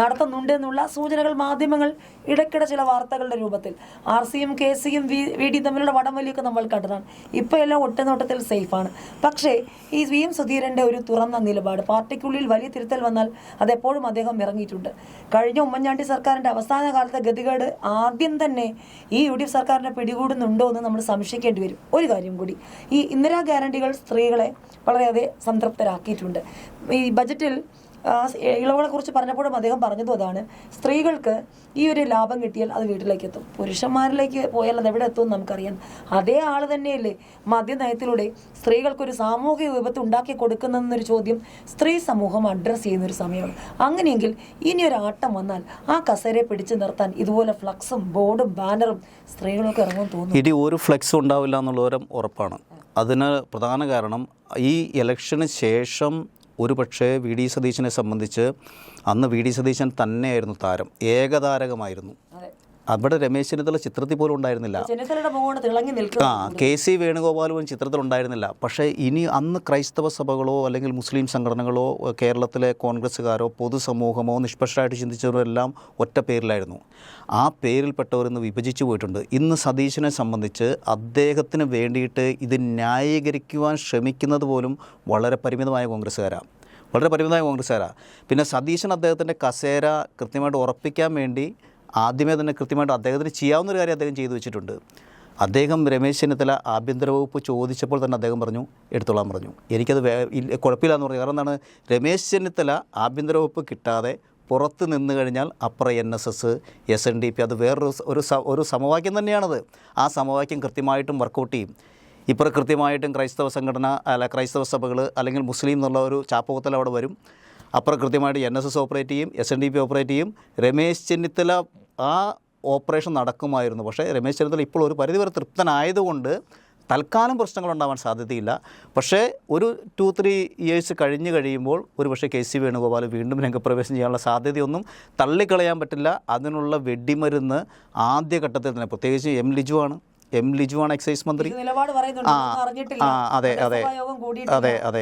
നടത്തുന്നുണ്ട് എന്നുള്ള സൂചനകൾ മാധ്യമങ്ങൾ ഇടയ്ക്കിടെ ചില വാർത്തകളുടെ രൂപത്തിൽ RC-യും KC-യും VD തമ്മിലുള്ള വടംവലിയൊക്കെ നമ്മൾ കണ്ടതാണ്. ഇപ്പോൾ എല്ലാം ഒറ്റനോട്ടത്തിൽ സേഫാണ്. പക്ഷേ ഈ VM സുധീരൻ്റെ ഒരു തുറന്ന നിലപാട്, പാർട്ടിക്കുള്ളിൽ വലിയ തിരുത്തൽ വന്നാൽ അതെപ്പോഴും അദ്ദേഹം ഇറങ്ങിയിട്ടുണ്ട്. കഴിഞ്ഞ ഉമ്മൻചാണ്ടി സർക്കാരിൻ്റെ അവസാന കാലത്തെ ഗതികേട് ആദ്യം തന്നെ ഈ UDF സർക്കാരിനെ പിടികൂടുന്നുണ്ടോ എന്ന് നമ്മൾ സംശയിക്കേണ്ടി വരും. ഒരു കാര്യം കൂടി, ഈ ഇന്ദിരാ ഗ്യാരണ്ടികൾ സ്ത്രീകളെ വളരെയധികം സംതൃപ്തരാക്കിയിട്ടുണ്ട്. ഈ ബജറ്റിൽ ഇളവുകളെ കുറിച്ച് പറഞ്ഞപ്പോഴും അദ്ദേഹം പറഞ്ഞതും അതാണ്. സ്ത്രീകൾക്ക് ഈ ഒരു ലാഭം കിട്ടിയാൽ അത് വീട്ടിലേക്ക് എത്തും. പുരുഷന്മാരിലേക്ക് പോയാൽ അത് എവിടെ എത്തുമെന്ന് നമുക്കറിയാം. അതേ ആൾ തന്നെയല്ലേ മദ്യനയത്തിലൂടെ സ്ത്രീകൾക്കൊരു സാമൂഹിക വിപത്ത് ഉണ്ടാക്കി കൊടുക്കുന്നതെന്നൊരു ചോദ്യം സ്ത്രീ സമൂഹം അഡ്രസ്സ് ചെയ്യുന്നൊരു സമയമാണ്. അങ്ങനെയെങ്കിൽ ഇനിയൊരു ആട്ടം വന്നാൽ ആ കസേരയെ പിടിച്ചു നിർത്താൻ ഇതുപോലെ ഫ്ലക്സും ബോർഡും ബാനറും സ്ത്രീകളൊക്കെ ഇറങ്ങുമെന്ന് തോന്നുന്നു. ഇനി ഒരു ഫ്ലക്സും ഉണ്ടാവില്ല എന്നുള്ളവരും ഉറപ്പാണ്. അതിന് പ്രധാന കാരണം ഈ ഇലക്ഷന് ശേഷം ഒരു പക്ഷേ VD സതീശനെ സംബന്ധിച്ച് അന്ന് VD സതീശൻ തന്നെയായിരുന്നു താരം, ഏകതാരകമായിരുന്നു. അവിടെ രമേശ് ചെന്നിത്തല ചിത്രത്തിൽ പോലും ഉണ്ടായിരുന്നില്ല. KC വേണുഗോപാലും ചിത്രത്തിലുണ്ടായിരുന്നില്ല. പക്ഷേ ഇനി അന്ന് ക്രൈസ്തവ സഭകളോ അല്ലെങ്കിൽ മുസ്ലിം സംഘടനകളോ കേരളത്തിലെ കോൺഗ്രസ്സുകാരോ പൊതുസമൂഹമോ നിഷ്പക്ഷമായിട്ട് ചിന്തിച്ചവരെല്ലാം ഒറ്റ പേരിലായിരുന്നു. ആ പേരിൽപ്പെട്ടവർ ഇന്ന് വിഭജിച്ചു പോയിട്ടുണ്ട്. ഇന്ന് സതീശനെ സംബന്ധിച്ച് അദ്ദേഹത്തിന് വേണ്ടിയിട്ട് ഇത് ന്യായീകരിക്കുവാൻ ശ്രമിക്കുന്നത് പോലും വളരെ പരിമിതമായ കോൺഗ്രസ്സുകാരാണ്. പിന്നെ സതീശൻ അദ്ദേഹത്തിൻ്റെ കസേര കൃത്യമായിട്ട് ഉറപ്പിക്കാൻ വേണ്ടി ആദ്യമേ തന്നെ കൃത്യമായിട്ട് അദ്ദേഹത്തിന് ചെയ്യാവുന്നൊരു കാര്യം അദ്ദേഹം ചെയ്തു വെച്ചിട്ടുണ്ട്. അദ്ദേഹം രമേശ് ചെന്നിത്തല ആഭ്യന്തര വകുപ്പ് ചോദിച്ചപ്പോൾ തന്നെ അദ്ദേഹം പറഞ്ഞു എടുത്തോളാൻ പറഞ്ഞു. എനിക്കത് കുഴപ്പമില്ല എന്ന് പറഞ്ഞു. കാരണം എന്താണ്, രമേശ് ചെന്നിത്തല ആഭ്യന്തര വകുപ്പ് കിട്ടാതെ പുറത്ത് നിന്ന് കഴിഞ്ഞാൽ അപ്പുറം NSS, SNDP, അത് വേറൊരു സമവാക്യം തന്നെയാണത്. ആ സമവാക്യം കൃത്യമായിട്ടും വർക്കൗട്ട് ചെയ്യും. ഇപ്പോൾ കൃത്യമായിട്ടും ക്രൈസ്തവ സഭകൾ അല്ലെങ്കിൽ മുസ്ലിം എന്നുള്ള ഒരു ചാപ്പകുത്തൽ അവിടെ വരും. അപ്പുറം കൃത്യമായിട്ട് NSS ഓപ്പറേറ്റ് ചെയ്യും, SNDP ഓപ്പറേറ്റ് ചെയ്യും. രമേശ് ചെന്നിത്തല ആ ഓപ്പറേഷൻ നടക്കുമായിരുന്നു. പക്ഷേ രമേശ് ചെന്നിത്തല ഇപ്പോൾ ഒരു പരിധിവരെ തൃപ്തനായതുകൊണ്ട് തൽക്കാലം പ്രശ്നങ്ങളുണ്ടാവാൻ സാധ്യതയില്ല. പക്ഷേ ഒരു 2-3 ഇയേഴ്സ് കഴിയുമ്പോൾ ഒരു പക്ഷേ KC വേണുഗോപാൽ വീണ്ടും രംഗപ്രവേശം ചെയ്യാനുള്ള സാധ്യതയൊന്നും തള്ളിക്കളയാൻ പറ്റില്ല. അതിനുള്ള വെടിമരുന്ന് ആദ്യഘട്ടത്തിൽ തന്നെ, പ്രത്യേകിച്ച് എം ലിജു ആണ് എക്സൈസ് മന്ത്രി. അതെ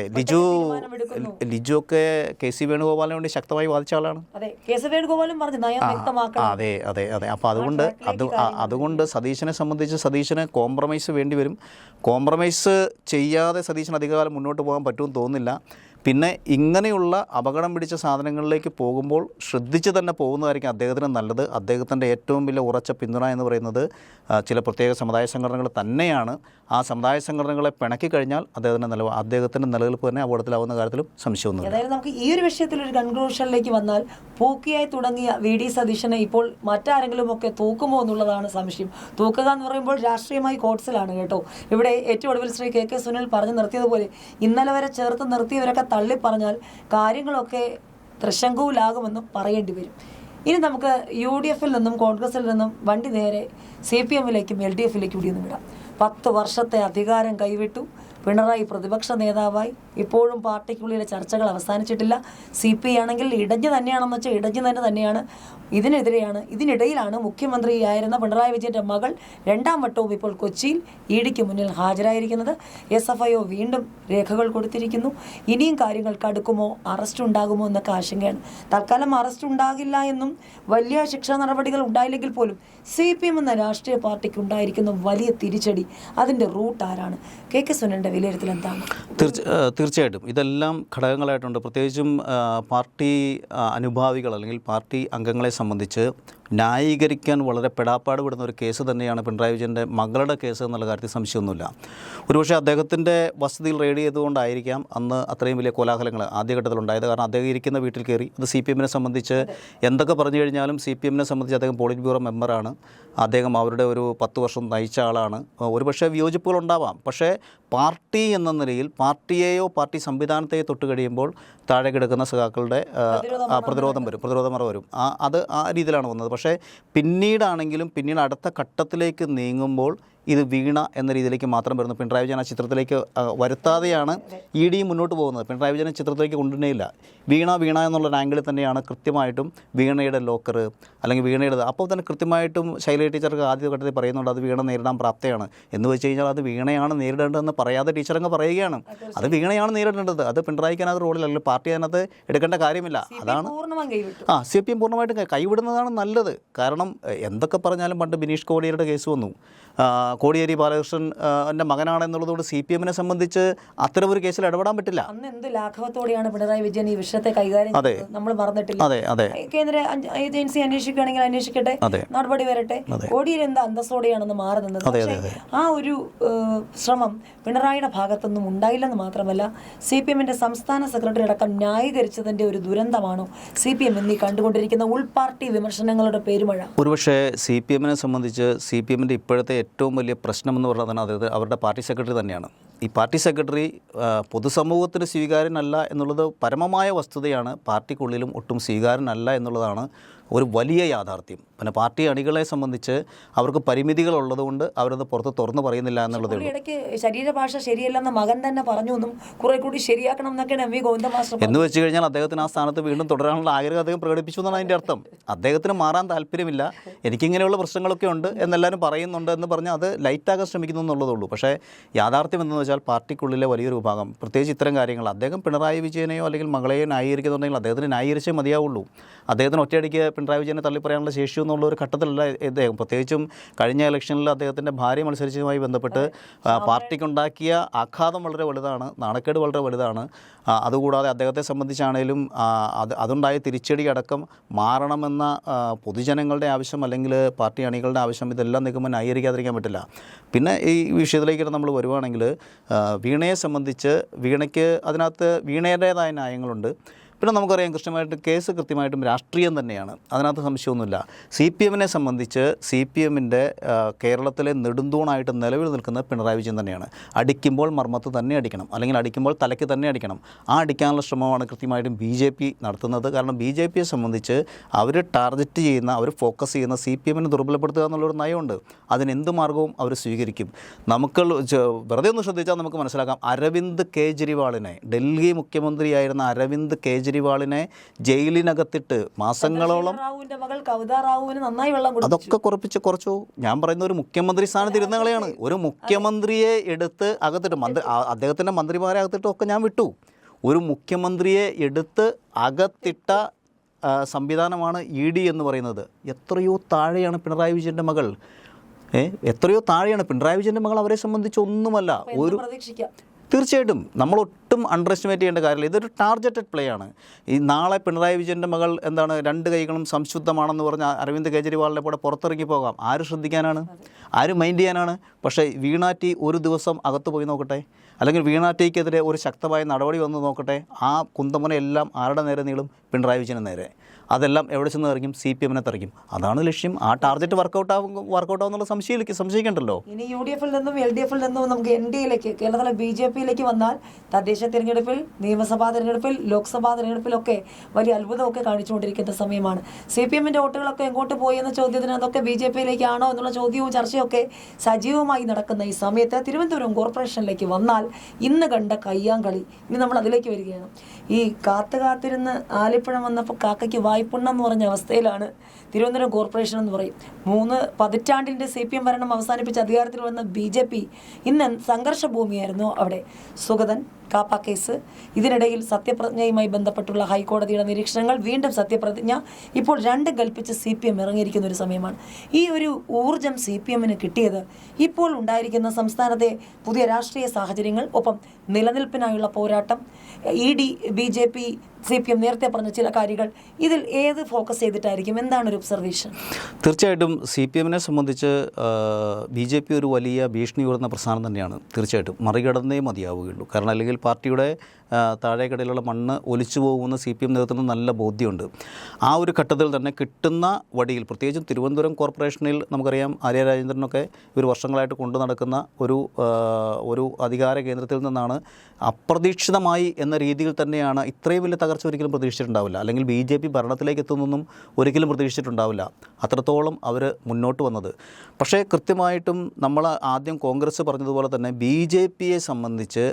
ലിജു ഒക്കെ KC വേണുഗോപാലിന് വേണ്ടി ശക്തമായി വാദിച്ച ആളാണ്. അതെ. അപ്പോൾ അതുകൊണ്ട് സതീശനെ സംബന്ധിച്ച് സതീശന് കോംപ്രമൈസ് വേണ്ടി വരും. കോംപ്രമൈസ് ചെയ്യാതെ സതീശന് അധികകാലം മുന്നോട്ട് പോകാൻ പറ്റുമെന്ന് തോന്നുന്നില്ല. പിന്നെ ഇങ്ങനെയുള്ള അപകടം പിടിച്ച സാധനങ്ങളിലേക്ക് പോകുമ്പോൾ ശ്രദ്ധിച്ച് തന്നെ പോകുന്നതായിരിക്കും അദ്ദേഹത്തിന് നല്ലത്. അദ്ദേഹത്തിൻ്റെ ഏറ്റവും വലിയ ഉറച്ച പിന്തുണ എന്ന് പറയുന്നത് ചില പ്രത്യേക സമുദായ സംഘടനകൾ തന്നെയാണ്. ആ സമുദായ സംഘടനകളെ പിണക്കി കഴിഞ്ഞാൽ അദ്ദേഹത്തിൻ്റെ നിലനിൽപ്പ് തന്നെ അപകടത്തിലാവുന്ന കാര്യത്തിലും സംശയമൊന്നുമില്ല. അതായത് നമുക്ക് ഈ ഒരു വിഷയത്തിൽ ഒരു കൺക്ലൂഷനിലേക്ക് വന്നാൽ പൂക്കിയായി തുടങ്ങിയ VD സതീശനെ ഇപ്പോൾ മറ്റാരെങ്കിലും ഒക്കെ തൂക്കുമോ എന്നുള്ളതാണ് സംശയം. തൂക്കുക എന്ന് പറയുമ്പോൾ രാഷ്ട്രീയമായി കോട്സിലാണ് കേട്ടോ. ഇവിടെ ഏറ്റവും ഒടുവിൽ ശ്രീ KK സുനിൽ പറഞ്ഞു നിർത്തിയതുപോലെ ഇന്നലെ വരെ ചേർത്ത് നിർത്തിയവരൊക്കെ തള്ളി പറഞ്ഞാൽ കാര്യങ്ങളൊക്കെ തൃശങ്കുവിലാകുമെന്നും പറയേണ്ടി വരും. ഇനി നമുക്ക് UDF-ൽ നിന്നും കോൺഗ്രസിൽ നിന്നും വണ്ടി നേരെ CPM-ലേക്കും LDF-ലേക്കും കൂടിയൊന്നും വിടാം. 10 വർഷത്തെ അധികാരം കൈവിട്ടു. പിണറായി പ്രതിപക്ഷ നേതാവായി. ഇപ്പോഴും പാർട്ടിക്കുള്ളിലെ ചർച്ചകൾ അവസാനിച്ചിട്ടില്ല. CPI ആണെങ്കിൽ ഇടഞ്ഞു തന്നെയാണെന്ന് വെച്ചാൽ ഇടഞ്ഞു തന്നെയാണ്. ഇതിനിടയിലാണ് മുഖ്യമന്ത്രിയായിരുന്ന പിണറായി വിജയൻ്റെ മകൾ 2ാം വട്ടവും ഇപ്പോൾ കൊച്ചിയിൽ EDക്ക് മുന്നിൽ ഹാജരായിരിക്കുന്നത്. SFIO വീണ്ടും രേഖകൾ കൊടുത്തിരിക്കുന്നു. ഇനിയും കാര്യങ്ങൾ കടുക്കുമോ, അറസ്റ്റ് ഉണ്ടാകുമോ എന്നൊക്കെ ആശങ്കയാണ്. തൽക്കാലം അറസ്റ്റ് ഉണ്ടാകില്ല എന്നും വലിയ ശിക്ഷാ നടപടികൾ ഉണ്ടായില്ലെങ്കിൽ പോലും CPM എന്ന രാഷ്ട്രീയ പാർട്ടിക്ക് ഉണ്ടായിരിക്കുന്ന വലിയ തിരിച്ചടി, അതിൻ്റെ റൂട്ട് ആരാണ്? KK സുനിലിൻ്റെ വിലയിരുത്തൽ എന്താണ്? തീർച്ചയായിട്ടും ഇതെല്ലാം ഘടകങ്ങളായിട്ടുണ്ട്. പ്രത്യേകിച്ചും പാർട്ടി അനുഭാവികൾ അല്ലെങ്കിൽ പാർട്ടി അംഗങ്ങളെ സംബന്ധിച്ച് ന്യായീകരിക്കാൻ വളരെ പെടാപ്പാട് വിടുന്ന ഒരു കേസ് തന്നെയാണ് പിണറായി വിജയൻ്റെ മകളുടെ കേസ് എന്നുള്ള കാര്യത്തിൽ സംശയമൊന്നുമില്ല. ഒരുപക്ഷെ അദ്ദേഹത്തിൻ്റെ വസതിയിൽ റെയ്ഡ് ചെയ്തുകൊണ്ടായിരിക്കാം അന്ന് അത്രയും വലിയ കോലാഹലങ്ങൾ ആദ്യഘട്ടത്തിലുണ്ടായത്. കാരണം അദ്ദേഹം ഇരിക്കുന്ന വീട്ടിൽ കയറി. അത് CPM-നെ സംബന്ധിച്ച് എന്തൊക്കെ പറഞ്ഞു കഴിഞ്ഞാലും CPM-നെ സംബന്ധിച്ച് അദ്ദേഹം പോളിറ്റ് ബ്യൂറോ മെമ്പറാണ്. അദ്ദേഹം അവരുടെ ഒരു 10 വർഷം നയിച്ച ആളാണ്. ഒരുപക്ഷെ വിയോജിപ്പുകളുണ്ടാവാം. പക്ഷേ പാർട്ടി എന്ന നിലയിൽ പാർട്ടിയെയോ പാർട്ടി സംവിധാനത്തെയോ തൊട്ട് കഴിയുമ്പോൾ താഴെ കിടക്കുന്ന സഖാക്കളുടെ പ്രതിരോധം മറ വരും. അത് ആ രീതിയിലാണ് വന്നത്. പക്ഷേ പിന്നീട് അടുത്ത ഘട്ടത്തിലേക്ക് നീങ്ങുമ്പോൾ ഇത് വീണ എന്ന രീതിയിലേക്ക് മാത്രം വരുന്നു. പിണറായി വിജയൻ ആ ചിത്രത്തിലേക്ക് വരുത്താതെയാണ് ഇ ഡിയും മുന്നോട്ട് പോകുന്നത്. പിണറായി വിജയൻ ചിത്രത്തിലേക്ക് കൊണ്ടുവരുന്നില്ല. വീണ എന്നുള്ള ആംഗിളിൽ തന്നെയാണ് കൃത്യമായിട്ടും വീണയുടെ ലോക്കർ അല്ലെങ്കിൽ വീണയുടെ അപ്പോൾ തന്നെ കൃത്യമായിട്ടും ശൈലജ ടീച്ചർക്ക് ആദ്യ ഘട്ടത്തിൽ പറയുന്നുണ്ട് അത് വീണ നേരിടാൻ പ്രാപ്തയാണ് എന്ന് വെച്ച് കഴിഞ്ഞാൽ അത് വീണയാണ് നേരിടേണ്ടതെന്ന് പറയാതെ ടീച്ചറങ്ങ് പറയുകയാണ്. അത് വീണയാണ് നേരിടേണ്ടത്. അത് പിണറായിക്ക് അതിനകത്ത് റോളിലല്ല, പാർട്ടി അതിനകത്ത് എടുക്കേണ്ട കാര്യമില്ല. അതാണ് CPM പൂർണ്ണമായിട്ടും കൈവിടുന്നതാണ് നല്ലത്. കാരണം എന്തൊക്കെ പറഞ്ഞാലും പണ്ട് ബിനീഷ് കോടിയേരിയുടെ കേസ് വന്നു. കോടിയേരി ബാലകൃഷ്ണൻ എൻ്റെ മകനാണെന്നുള്ളതുകൊണ്ട് CPM-നെ സംബന്ധിച്ച് അത്തരമൊരു കേസിൽ ഇടപെടാൻ പറ്റില്ല. അന്ന് എന്ത് ലാഘവത്തോടെയാണ് പിണറായി വിജയൻ ഈ വിഷയത്തെ കൈകാര്യം ചെയ്തത് നമ്മൾ മറന്നിട്ടില്ല. കേന്ദ്ര ഏജൻസി അന്വേഷിക്കുകയാണെങ്കിൽ അന്വേഷിക്കട്ടെ, നടപടി വരട്ടെ. കോടിയേരി എന്താ അന്തസ്സോടെയാണെന്ന് മാറി നിന്നത്. പക്ഷേ ആ ഒരു ശ്രമം പിണറായിയുടെ ഭാഗത്തൊന്നും ഉണ്ടായില്ലെന്ന് മാത്രമല്ല CPM-ന്റെ സംസ്ഥാന സെക്രട്ടറി അടക്കം ന്യായീകരിച്ചതിന്റെ ഒരു ദുരന്തമാണോ CPM എന്നീ കണ്ടുകൊണ്ടിരിക്കുന്ന ഉൾപാർട്ടി വിമർശനങ്ങളുടെ പേരുമഴ? ഒരുപക്ഷെ CPM-നെ സംബന്ധിച്ച് CPM-ന്റെ ഇപ്പോഴത്തെ ഏറ്റവും വലിയ പ്രശ്നമെന്ന് പറഞ്ഞാൽ അതായത് അവരുടെ പാർട്ടി സെക്രട്ടറി തന്നെയാണ്. ഈ പാർട്ടി സെക്രട്ടറി പൊതുസമൂഹത്തിന് സ്വീകാര്യനല്ല എന്നുള്ളത് പരമമായ വസ്തുതയാണ്. പാർട്ടിക്കുള്ളിലും ഒട്ടും സ്വീകാര്യനല്ല എന്നുള്ളതാണ് ഒരു വലിയ യാഥാർത്ഥ്യം. പിന്നെ പാർട്ടി അണികളെ സംബന്ധിച്ച് അവർക്ക് പരിമിതികളുള്ളതുകൊണ്ട് അവരത് പുറത്ത് തുറന്നു പറയുന്നില്ല എന്നുള്ളത്. ഇടയ്ക്ക് ശരീരഭാഷ ശരിയല്ലെന്ന് മകൻ തന്നെ പറഞ്ഞു എന്നും കുറെ കൂടി ശരിയാക്കണം എന്നൊക്കെയാണ് MV ഗോവിന്ദ മാസ്റ്റർ എന്ന് വെച്ച് കഴിഞ്ഞാൽ അദ്ദേഹത്തിന് ആ സ്ഥാനത്ത് വീണ്ടും തുടരാനുള്ള ആഗ്രഹം അദ്ദേഹം പ്രകടിപ്പിച്ചു എന്നാണ് അതിൻ്റെ അർത്ഥം. അദ്ദേഹത്തിന് മാറാൻ താല്പര്യമില്ല, എനിക്കിങ്ങനെയുള്ള പ്രശ്നങ്ങളൊക്കെ ഉണ്ട് എന്നെല്ലാവരും പറയുന്നുണ്ട് എന്ന് പറഞ്ഞാൽ അത് ലൈറ്റാകാൻ ശ്രമിക്കുന്നു എന്നുള്ളതുള്ളൂ. പക്ഷേ യാഥാർത്ഥ്യം എന്തെന്ന് വെച്ചാൽ പാർട്ടിക്കുള്ളിലെ വലിയൊരു വിഭാഗം പ്രത്യേകിച്ച് ഇത്തരം കാര്യങ്ങൾ അദ്ദേഹം പിണറായി വിജയനെയോ അല്ലെങ്കിൽ മകളെയോ ന്യായീകരിക്കുന്നുണ്ടെങ്കിൽ അദ്ദേഹത്തിന് ന്യായീകരിച്ചേ മതിയാവുള്ളൂ. അദ്ദേഹത്തിന് ഒറ്റയടിക്ക് പിണറായി വിജയനെ തള്ളിപ്പറയാനുള്ള ശേഷി എന്നുള്ള ഒരു ഘട്ടത്തിലല്ല ഇദ്ദേഹം. പ്രത്യേകിച്ചും കഴിഞ്ഞ ഇലക്ഷനിൽ അദ്ദേഹത്തിൻ്റെ ഭാര്യ മത്സരിച്ചതുമായി ബന്ധപ്പെട്ട് പാർട്ടിക്കുണ്ടാക്കിയ ആഘാതം വളരെ വലുതാണ്, നാണക്കേട് വളരെ വലുതാണ്. അതുകൂടാതെ അദ്ദേഹത്തെ സംബന്ധിച്ചാണേലും അതുണ്ടായ തിരിച്ചടി അടക്കം മാറണമെന്ന പൊതുജനങ്ങളുടെ ആവശ്യം അല്ലെങ്കിൽ പാർട്ടി അണികളുടെ ആവശ്യം ഇതെല്ലാം നിൽക്കുമ്പോൾ ന്യായീകരിക്കാതിരിക്കാൻ പറ്റില്ല. പിന്നെ ഈ വിഷയത്തിലേക്ക് നമ്മൾ വരുവാണെങ്കിൽ വീണയെ സംബന്ധിച്ച് വീണയ്ക്ക് അതിനകത്ത് വീണയുടേതായ ന്യായങ്ങളുണ്ട്. പിന്നെ നമുക്കറിയാം കൃത്യമായിട്ടും രാഷ്ട്രീയം തന്നെയാണ്, അതിനകത്ത് സംശയമൊന്നുമില്ല. CPM-നെ സംബന്ധിച്ച് CPM-ൻ്റെ കേരളത്തിലെ നെടുന്തൂണായിട്ട് നിലവിൽ നിൽക്കുന്നത് പിണറായി വിജയൻ തന്നെയാണ്. അടിക്കുമ്പോൾ മർമ്മത്ത് തന്നെ അടിക്കണം, അല്ലെങ്കിൽ അടിക്കുമ്പോൾ തലയ്ക്ക് തന്നെ അടിക്കണം. ആ അടിക്കാനുള്ള ശ്രമമാണ് കൃത്യമായിട്ടും BJP നടത്തുന്നത്. കാരണം BJP-യെ സംബന്ധിച്ച് അവർ ടാർഗറ്റ് ചെയ്യുന്ന, അവർ ഫോക്കസ് ചെയ്യുന്ന CPM-നെ ദുർബലപ്പെടുത്തുക എന്നുള്ളൊരു നയമുണ്ട്. അതിനെന്ത് മാർഗവും അവർ സ്വീകരിക്കും. നമുക്ക് വെറുതെ ഒന്ന് ശ്രദ്ധിച്ചാൽ നമുക്ക് മനസ്സിലാക്കാം. അരവിന്ദ് കേജ്രിവാളിനെ, ഡൽഹി മുഖ്യമന്ത്രിയായിരുന്ന അരവിന്ദ് കേജ്രിവാളിനെ ജയിലിനകത്തിട്ട് മാസങ്ങളോളം അതൊക്കെ കുറച്ചു. ഞാൻ പറയുന്ന ഒരു മുഖ്യമന്ത്രി സ്ഥാനത്ത് ഇരുന്ന കളയാണ്. ഒരു മുഖ്യമന്ത്രിയെ എടുത്ത് അകത്തിട്ട് അദ്ദേഹത്തിൻ്റെ മന്ത്രിമാരെ അകത്തിട്ടൊക്കെ ഞാൻ വിട്ടു. ഒരു മുഖ്യമന്ത്രിയെ എടുത്ത് അകത്തിട്ട സംവിധാനമാണ് ED എന്ന് പറയുന്നത്. എത്രയോ താഴെയാണ് പിണറായി വിജയൻ്റെ മകൾ. എത്രയോ താഴെയാണ് പിണറായി വിജയൻ്റെ മകൾ. അവരെ സംബന്ധിച്ച് ഒന്നുമല്ല. ഒരു തീർച്ചയായിട്ടും നമ്മളൊട്ടും അണ്ടർ എസ്റ്റിമേറ്റ് ചെയ്യേണ്ട കാര്യമില്ല. ഇതൊരു ടാർഗറ്റഡ് പ്ലേ ആണ്. ഈ നാളെ പിണറായി വിജയൻ്റെ മകൾ എന്താണ് 2 കൈകളും സംശുദ്ധമാണെന്ന് പറഞ്ഞ അരവിന്ദ് കേജ്രിവാളിനെ പോലെ പുറത്തിറങ്ങി പോകാം. ആര് ശ്രദ്ധിക്കാനാണ്? ആര് മൈൻഡ് ചെയ്യാനാണ്? പക്ഷേ വീണാറ്റി ഒരു ദിവസം അകത്ത് പോയി നോക്കട്ടെ, അല്ലെങ്കിൽ വീണാറ്റിക്കെതിരെ ഒരു ശക്തമായ നടപടി വന്ന് നോക്കട്ടെ. ആ കുന്തമുനയെല്ലാം ആരുടെ നേരെ നീളും? പിണറായി വിജയന് നേരെ. അതെല്ലാം എവിടെ ചെന്ന് തെറിക്കും? CPM-നെ തെറിക്കും. അതാണ് ലക്ഷ്യം. ആ ടാർഗറ്റ് വർക്കൗട്ട് ആവുന്നുള്ള സംശയിക്കണ്ടല്ലോ. ഇനി UDF-ൽ നിന്നും LDF-ൽ നിന്നും നമുക്ക് NDA-യിലേക്ക്, കേരളത്തിലെ BJP-യിലേക്ക് വന്നാൽ തദ്ദേശ തിരഞ്ഞെടുപ്പിൽ, നിയമസഭാ തിരഞ്ഞെടുപ്പിൽ, ലോക്സഭാ തിരഞ്ഞെടുപ്പിലൊക്കെ വലിയ അത്ഭുതമൊക്കെ കാണിച്ചുകൊണ്ടിരിക്കുന്ന സമയമാണ്. CPM-ന്റെ വോട്ടുകളൊക്കെ എങ്ങോട്ട് പോയി എന്ന ചോദ്യത്തിന് അതൊക്കെ BJP-യിലേക്കാണോ എന്നുള്ള ചോദ്യവും ചർച്ചയൊക്കെ സജീവമായി നടക്കുന്ന ഈ സമയത്ത് തിരുവനന്തപുരം കോർപ്പറേഷനിലേക്ക് വന്നാൽ ഇന്ന് കണ്ട കയ്യാങ്കളി, ഇനി നമ്മൾ അതിലേക്ക് വരികയാണ്. ഈ കാത്തിരുന്ന് ആലിപ്പഴം വന്നപ്പോൾ കാക്കയ്ക്ക് വായ്പുണ്ണെന്ന് പറഞ്ഞ അവസ്ഥയിലാണ് തിരുവനന്തപുരം കോർപ്പറേഷൻ എന്ന് പറയും. 3 പതിറ്റാണ്ടിൻ്റെ CPM ഭരണം അവസാനിപ്പിച്ച് അധികാരത്തിൽ വന്ന BJP ഇന്ന് സംഘർഷ ഭൂമിയായിരുന്നു അവിടെ. സുഗതൻ കാപ്പ കേസ്, ഇതിനിടയിൽ സത്യപ്രതിജ്ഞയുമായി ബന്ധപ്പെട്ടുള്ള ഹൈക്കോടതിയുടെ നിരീക്ഷണങ്ങൾ, വീണ്ടും സത്യപ്രതിജ്ഞ, ഇപ്പോൾ 2 കൽപ്പിച്ച് CPM ഇറങ്ങിയിരിക്കുന്ന ഒരു സമയമാണ്. ഈ ഒരു ഊർജം CPM-ന് കിട്ടിയത് ഇപ്പോൾ ഉണ്ടായിരിക്കുന്ന സംസ്ഥാനത്തെ പുതിയ രാഷ്ട്രീയ സാഹചര്യങ്ങൾ, ഒപ്പം നിലനിൽപ്പിനായുള്ള പോരാട്ടം, ED, BJP, CPM നേരത്തെ പറഞ്ഞ ചില കാര്യങ്ങൾ, ഇതിൽ ഏത് ഫോക്കസ് ചെയ്തിട്ടായിരിക്കും? എന്താണ് ഒരു ഒബ്സർവേഷൻ? തീർച്ചയായിട്ടും CPM-നെ സംബന്ധിച്ച് BJP ഒരു വലിയ ഭീഷണി ഉയർന്ന പ്രസ്ഥാനം തന്നെയാണ്. തീർച്ചയായിട്ടും മറികടന്നേ മതിയാവുകയുള്ളൂ. കാരണം അല്ലെങ്കിൽ പാർട്ടിയുടെ താഴേക്കടയിലുള്ള മണ്ണ് ഒലിച്ചു പോകുന്ന CPM നേതൃത്വത്തിന് നല്ല ബോധ്യമുണ്ട്. ആ ഒരു ഘട്ടത്തിൽ തന്നെ കിട്ടുന്ന വടിയിൽ, പ്രത്യേകിച്ചും തിരുവനന്തപുരം കോർപ്പറേഷനിൽ നമുക്കറിയാം ആര്യ രാജേന്ദ്രനൊക്കെ ഒരു വർഷങ്ങളായിട്ട് കൊണ്ടു നടക്കുന്ന ഒരു അധികാര കേന്ദ്രത്തിൽ നിന്നാണ് അപ്രതീക്ഷിതമായി എന്ന രീതിയിൽ തന്നെയാണ് ഇത്രയും വലിയ തകർച്ച ഒരിക്കലും പ്രതീക്ഷിച്ചിട്ടുണ്ടാവില്ല, അല്ലെങ്കിൽ BJP ഭരണത്തിലേക്ക് എത്തുന്നൊന്നും ഒരിക്കലും പ്രതീക്ഷിച്ചിട്ടുണ്ടാവില്ല. അത്രത്തോളം അവർ മുന്നോട്ട് വന്നത്. പക്ഷേ കൃത്യമായിട്ടും നമ്മൾ ആദ്യം കോൺഗ്രസ് പറഞ്ഞതുപോലെ തന്നെ BJPയെ സംബന്ധിച്ച്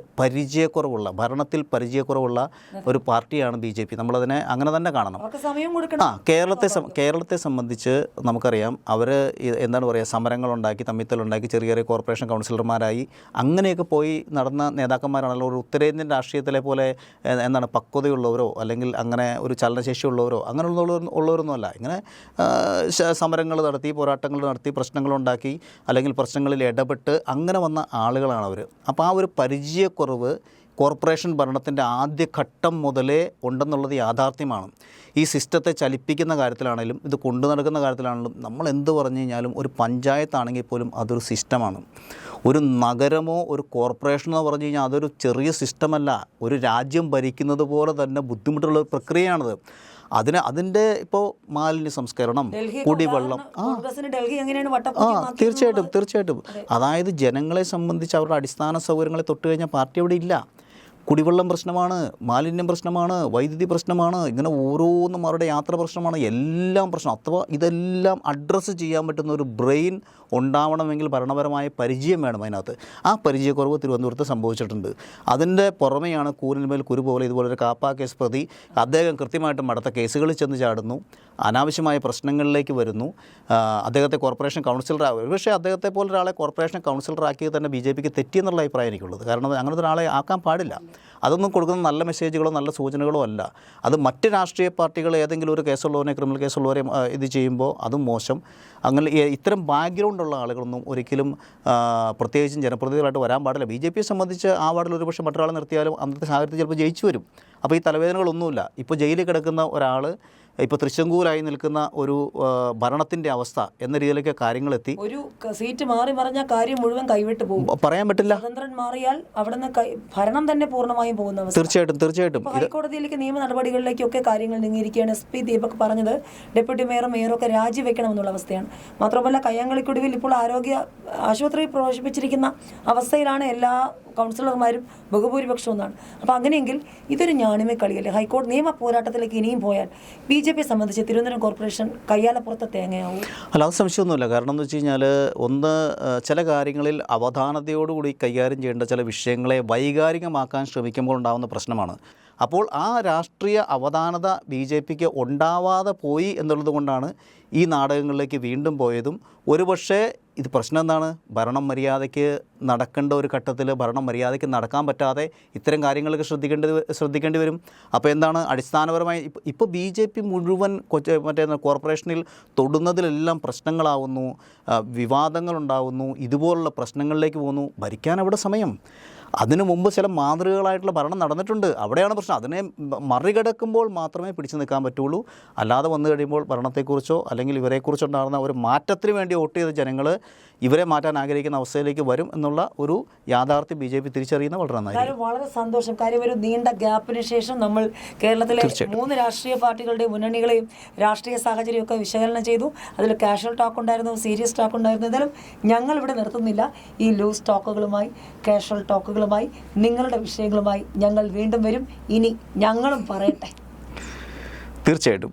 ഭരണത്തിൽ പരിചയക്കുറവുള്ള ഒരു പാർട്ടിയാണ് BJP. നമ്മളതിനെ അങ്ങനെ തന്നെ കാണണം. കേരളത്തെ സംബന്ധിച്ച് നമുക്കറിയാം, അവർ എന്താണ് പറയുക, സമരങ്ങളുണ്ടാക്കി, തമ്മിത്തലുണ്ടാക്കി, ചെറിയ ചെറിയ കോർപ്പറേഷൻ കൗൺസിലർമാരായി അങ്ങനെയൊക്കെ പോയി നടന്ന നേതാക്കന്മാരാണല്ലോ. ഒരു ഉത്തരേന്ത്യൻ രാഷ്ട്രീയത്തിലെ പോലെ എന്താണ് പക്വതയുള്ളവരോ അല്ലെങ്കിൽ അങ്ങനെ ഒരു ചലനശേഷിയുള്ളവരോ അങ്ങനെയുള്ളവരൊന്നുമല്ല. ഇങ്ങനെ സമരങ്ങൾ നടത്തി, പോരാട്ടങ്ങൾ നടത്തി, പ്രശ്നങ്ങളുണ്ടാക്കി, അല്ലെങ്കിൽ പ്രശ്നങ്ങളിൽ ഇടപെട്ട് അങ്ങനെ വന്ന ആളുകളാണ് അവർ. അപ്പോൾ ആ ഒരു പരിചയക്കുറവ് കോർപ്പറേഷൻ ഭരണത്തിൻ്റെ ആദ്യഘട്ടം മുതലേ ഉണ്ടെന്നുള്ളത് യാഥാർത്ഥ്യമാണ്. ഈ സിസ്റ്റത്തെ ചലിപ്പിക്കുന്ന കാര്യത്തിലാണെങ്കിലും ഇത് കൊണ്ടു നടക്കുന്ന കാര്യത്തിലാണെങ്കിലും നമ്മൾ എന്ത് പറഞ്ഞു കഴിഞ്ഞാലും ഒരു പഞ്ചായത്താണെങ്കിൽ പോലും അതൊരു സിസ്റ്റമാണ്. ഒരു നഗരമോ ഒരു കോർപ്പറേഷനോ പറഞ്ഞു കഴിഞ്ഞാൽ അതൊരു ചെറിയ സിസ്റ്റമല്ല. ഒരു രാജ്യം ഭരിക്കുന്നത് പോലെ തന്നെ ബുദ്ധിമുട്ടുള്ള ഒരു പ്രക്രിയയാണത്. അതിൻ്റെ ഇപ്പോൾ മാലിന്യ സംസ്കരണം, കുടിവെള്ളം, തീർച്ചയായിട്ടും അതായത് ജനങ്ങളെ സംബന്ധിച്ച് അവരുടെ അടിസ്ഥാന സൗകര്യങ്ങളെ തൊട്ട് കഴിഞ്ഞാൽ പാർട്ടി അവിടെ ഇല്ല. കുടിവെള്ളം പ്രശ്നമാണ്, മാലിന്യം പ്രശ്നമാണ്, വൈദ്യുതി പ്രശ്നമാണ്, ഇങ്ങനെ ഓരോന്നും അവരുടെ യാത്ര പ്രശ്നമാണ്, എല്ലാം പ്രശ്നം. അഥവാ ഇതെല്ലാം അഡ്രസ്സ് ചെയ്യാൻ പറ്റുന്ന ഒരു ബ്രെയിൻ ഉണ്ടാവണമെങ്കിൽ ഭരണപരമായ പരിചയം വേണം അതിനകത്ത്. ആ പരിചയക്കുറവ് തിരുവനന്തപുരത്ത് സംഭവിച്ചിട്ടുണ്ട്. അതിൻ്റെ പുറമെയാണ് കൂരിന്മേൽ കുരു പോലെ ഇതുപോലൊരു കാപ്പ കേസ് പ്രതി അദ്ദേഹം കൃത്യമായിട്ടും അടുത്ത കേസുകളിൽ ചെന്ന് ചാടുന്നു, അനാവശ്യമായ പ്രശ്നങ്ങളിലേക്ക് വരുന്നു. അദ്ദേഹത്തെ കോർപ്പറേഷൻ കൗൺസിലർ, പക്ഷേ അദ്ദേഹത്തെ പോലെ ഒരാളെ കോർപ്പറേഷൻ കൗൺസിലറാക്കിയത് തന്നെ BJPക്ക് തെറ്റിയെന്നുള്ള അഭിപ്രായം എനിക്കുള്ളത്. കാരണം അങ്ങനത്തെ ഒരാളെ ആക്കാൻ പാടില്ല. അതൊന്നും കൊടുക്കുന്ന നല്ല മെസ്സേജുകളോ നല്ല സൂചനകളോ അല്ല. അത് മറ്റ് രാഷ്ട്രീയ പാർട്ടികൾ ഏതെങ്കിലും ഒരു കേസുള്ളവരെ, ക്രിമിനൽ കേസുള്ളവരെ ഇത് ചെയ്യുമ്പോൾ അതും മോശം. അങ്ങനെ ഇത്തരം ബാക്ക്ഗ്രൗണ്ടുള്ള ആളുകളൊന്നും ഒരിക്കലും പ്രത്യേകിച്ചും ജനപ്രതിനിധികളായിട്ട് വരാൻ പാടില്ല. BJPയെ സംബന്ധിച്ച് ആ വാർഡിൽ ഒരുപക്ഷെ മറ്റൊരാളെ നിർത്തിയാലും അന്നത്തെ സാഹചര്യത്തിൽ ചിലപ്പോൾ ജയിച്ചു വരും. അപ്പോൾ ഈ തലവേദനകളൊന്നുമില്ല. ഇപ്പോൾ ജയിലിൽ കിടക്കുന്ന ഒരാൾ ഇപ്പോൾ തൃശ്ശങ്കൂരായി നിൽക്കുന്ന ഒരു ഭരണത്തിൻ്റെ അവസ്ഥ എന്ന രീതിയിലേക്ക് കാര്യങ്ങളെത്തി. ഒരു സീറ്റ് മാറി മറിഞ്ഞ കാര്യം മുഴുവൻ കൈവിട്ട് പോകും, പറയാൻ പറ്റില്ല. സ്വതന്ത്രൻ മാറിയാൽ അവിടുന്ന് ഭരണം തന്നെ പൂർണ്ണമായും പോകുന്ന അവസ്ഥ. തീർച്ചയായിട്ടും ഹൈക്കോടതിയിലേക്ക് നിയമ നടപടികളിലേക്കൊക്കെ കാര്യങ്ങൾ നീങ്ങിയിരിക്കുകയാണ്. SP ദീപക് പറഞ്ഞത് ഡെപ്യൂട്ടി മേയറൊക്കെ രാജിവെക്കണമെന്നുള്ള അവസ്ഥയാണ്. മാത്രമല്ല കയ്യാങ്കളിക്കുടിവിൽ ഇപ്പോൾ ആശുപത്രിയിൽ പ്രവേശിപ്പിച്ചിരിക്കുന്ന അവസ്ഥയിലാണ് എല്ലാ കൗൺസിലർമാരും ബഹുഭൂരിപക്ഷം എന്നാണ്. അപ്പോൾ അങ്ങനെയെങ്കിൽ ഇതൊരു ഞാണിമേ കളിയല്ലേ? ഹൈക്കോടതി നിയമ പോരാട്ടത്തിലേക്ക് ഇനിയും പോയാൽ BJPയെ സംബന്ധിച്ച് തിരുവനന്തപുരം കോർപ്പറേഷൻ കയ്യാലപ്പുറത്തെ തേങ്ങയാവും. അല്ല, അത് സംശയമൊന്നുമില്ല. കാരണം എന്ന് വെച്ച് കഴിഞ്ഞാൽ ഒന്ന് ചില കാര്യങ്ങളിൽ അവധാനതയോടുകൂടി കൈകാര്യം ചെയ്യേണ്ട ചില വിഷയങ്ങളെ വൈകാരികമാക്കാൻ ശ്രമിക്കുമ്പോൾ ഉണ്ടാകുന്ന പ്രശ്നമാണ്. അപ്പോൾ ആ രാഷ്ട്രീയ അവധാനത BJPക്ക് ഉണ്ടാവാതെ പോയി എന്നുള്ളത് കൊണ്ടാണ് ഈ നാടകങ്ങളിലേക്ക് വീണ്ടും പോയതും. ഒരുപക്ഷേ ഇത് പ്രശ്നം എന്താണ്, ഭരണം മര്യാദയ്ക്ക് നടക്കേണ്ട ഒരു ഘട്ടത്തിൽ ഭരണം മര്യാദയ്ക്ക് നടക്കാൻ പറ്റാതെ ഇത്തരം കാര്യങ്ങളൊക്കെ ശ്രദ്ധിക്കേണ്ടി വരും. അപ്പോൾ എന്താണ് അടിസ്ഥാനപരമായി ഇപ്പോൾ BJP മുഴുവൻ കോർപ്പറേഷനിൽ തൊടുന്നതിലെല്ലാം പ്രശ്നങ്ങളാവുന്നു, വിവാദങ്ങളുണ്ടാവുന്നു, ഇതുപോലുള്ള പ്രശ്നങ്ങളിലേക്ക് പോകുന്നു. ഭരിക്കാൻ അവിടെ സമയം. അതിനു മുമ്പ് ചില മാതൃകകളായിട്ടുള്ള ഭരണം നടന്നിട്ടുണ്ട്. അവിടെയാണ് പ്രശ്നം. അതിനെ മറികടക്കുമ്പോൾ മാത്രമേ പിടിച്ചു നിൽക്കാൻ പറ്റുള്ളൂ. അല്ലാതെ വന്നു കഴിയുമ്പോൾ ഭരണത്തെക്കുറിച്ചോ അല്ലെങ്കിൽ ഇവരെക്കുറിച്ചോ ഉണ്ടാകുന്ന ഒരു മാറ്റത്തിന് വേണ്ടി വോട്ട് ചെയ്ത ജനങ്ങൾ ഇവരെ മാറ്റാൻ ആഗ്രഹിക്കുന്ന അവസ്ഥയിലേക്ക് വരും എന്നുള്ള ഒരു യാഥാർത്ഥ്യം BJP തിരിച്ചറിയുന്ന വളരെ നന്നായി. വളരെ സന്തോഷം. കാര്യം ഒരു നീണ്ട ഗ്യാപ്പിന് ശേഷം നമ്മൾ കേരളത്തിലെ 3 രാഷ്ട്രീയ പാർട്ടികളുടെയും മുന്നണികളെയും രാഷ്ട്രീയ സാഹചര്യമൊക്കെ വിശകലനം ചെയ്തു. അതിൽ കാഷ്വൽ ടോക്ക് ഉണ്ടായിരുന്നു, സീരിയസ് ടോക്ക് ഉണ്ടായിരുന്നു. എന്തായാലും ഞങ്ങൾ ഇവിടെ നിർത്തുന്നില്ല. ഈ ലൂസ് ടോക്കുകളുമായി, കാഷ്വൽ ടോക്കുകളുമായി, നിങ്ങളുടെ വിഷയങ്ങളുമായി ഞങ്ങൾ വീണ്ടും വരും. ഇനി ഞങ്ങളും പറയട്ടെ. തീർച്ചയായിട്ടും.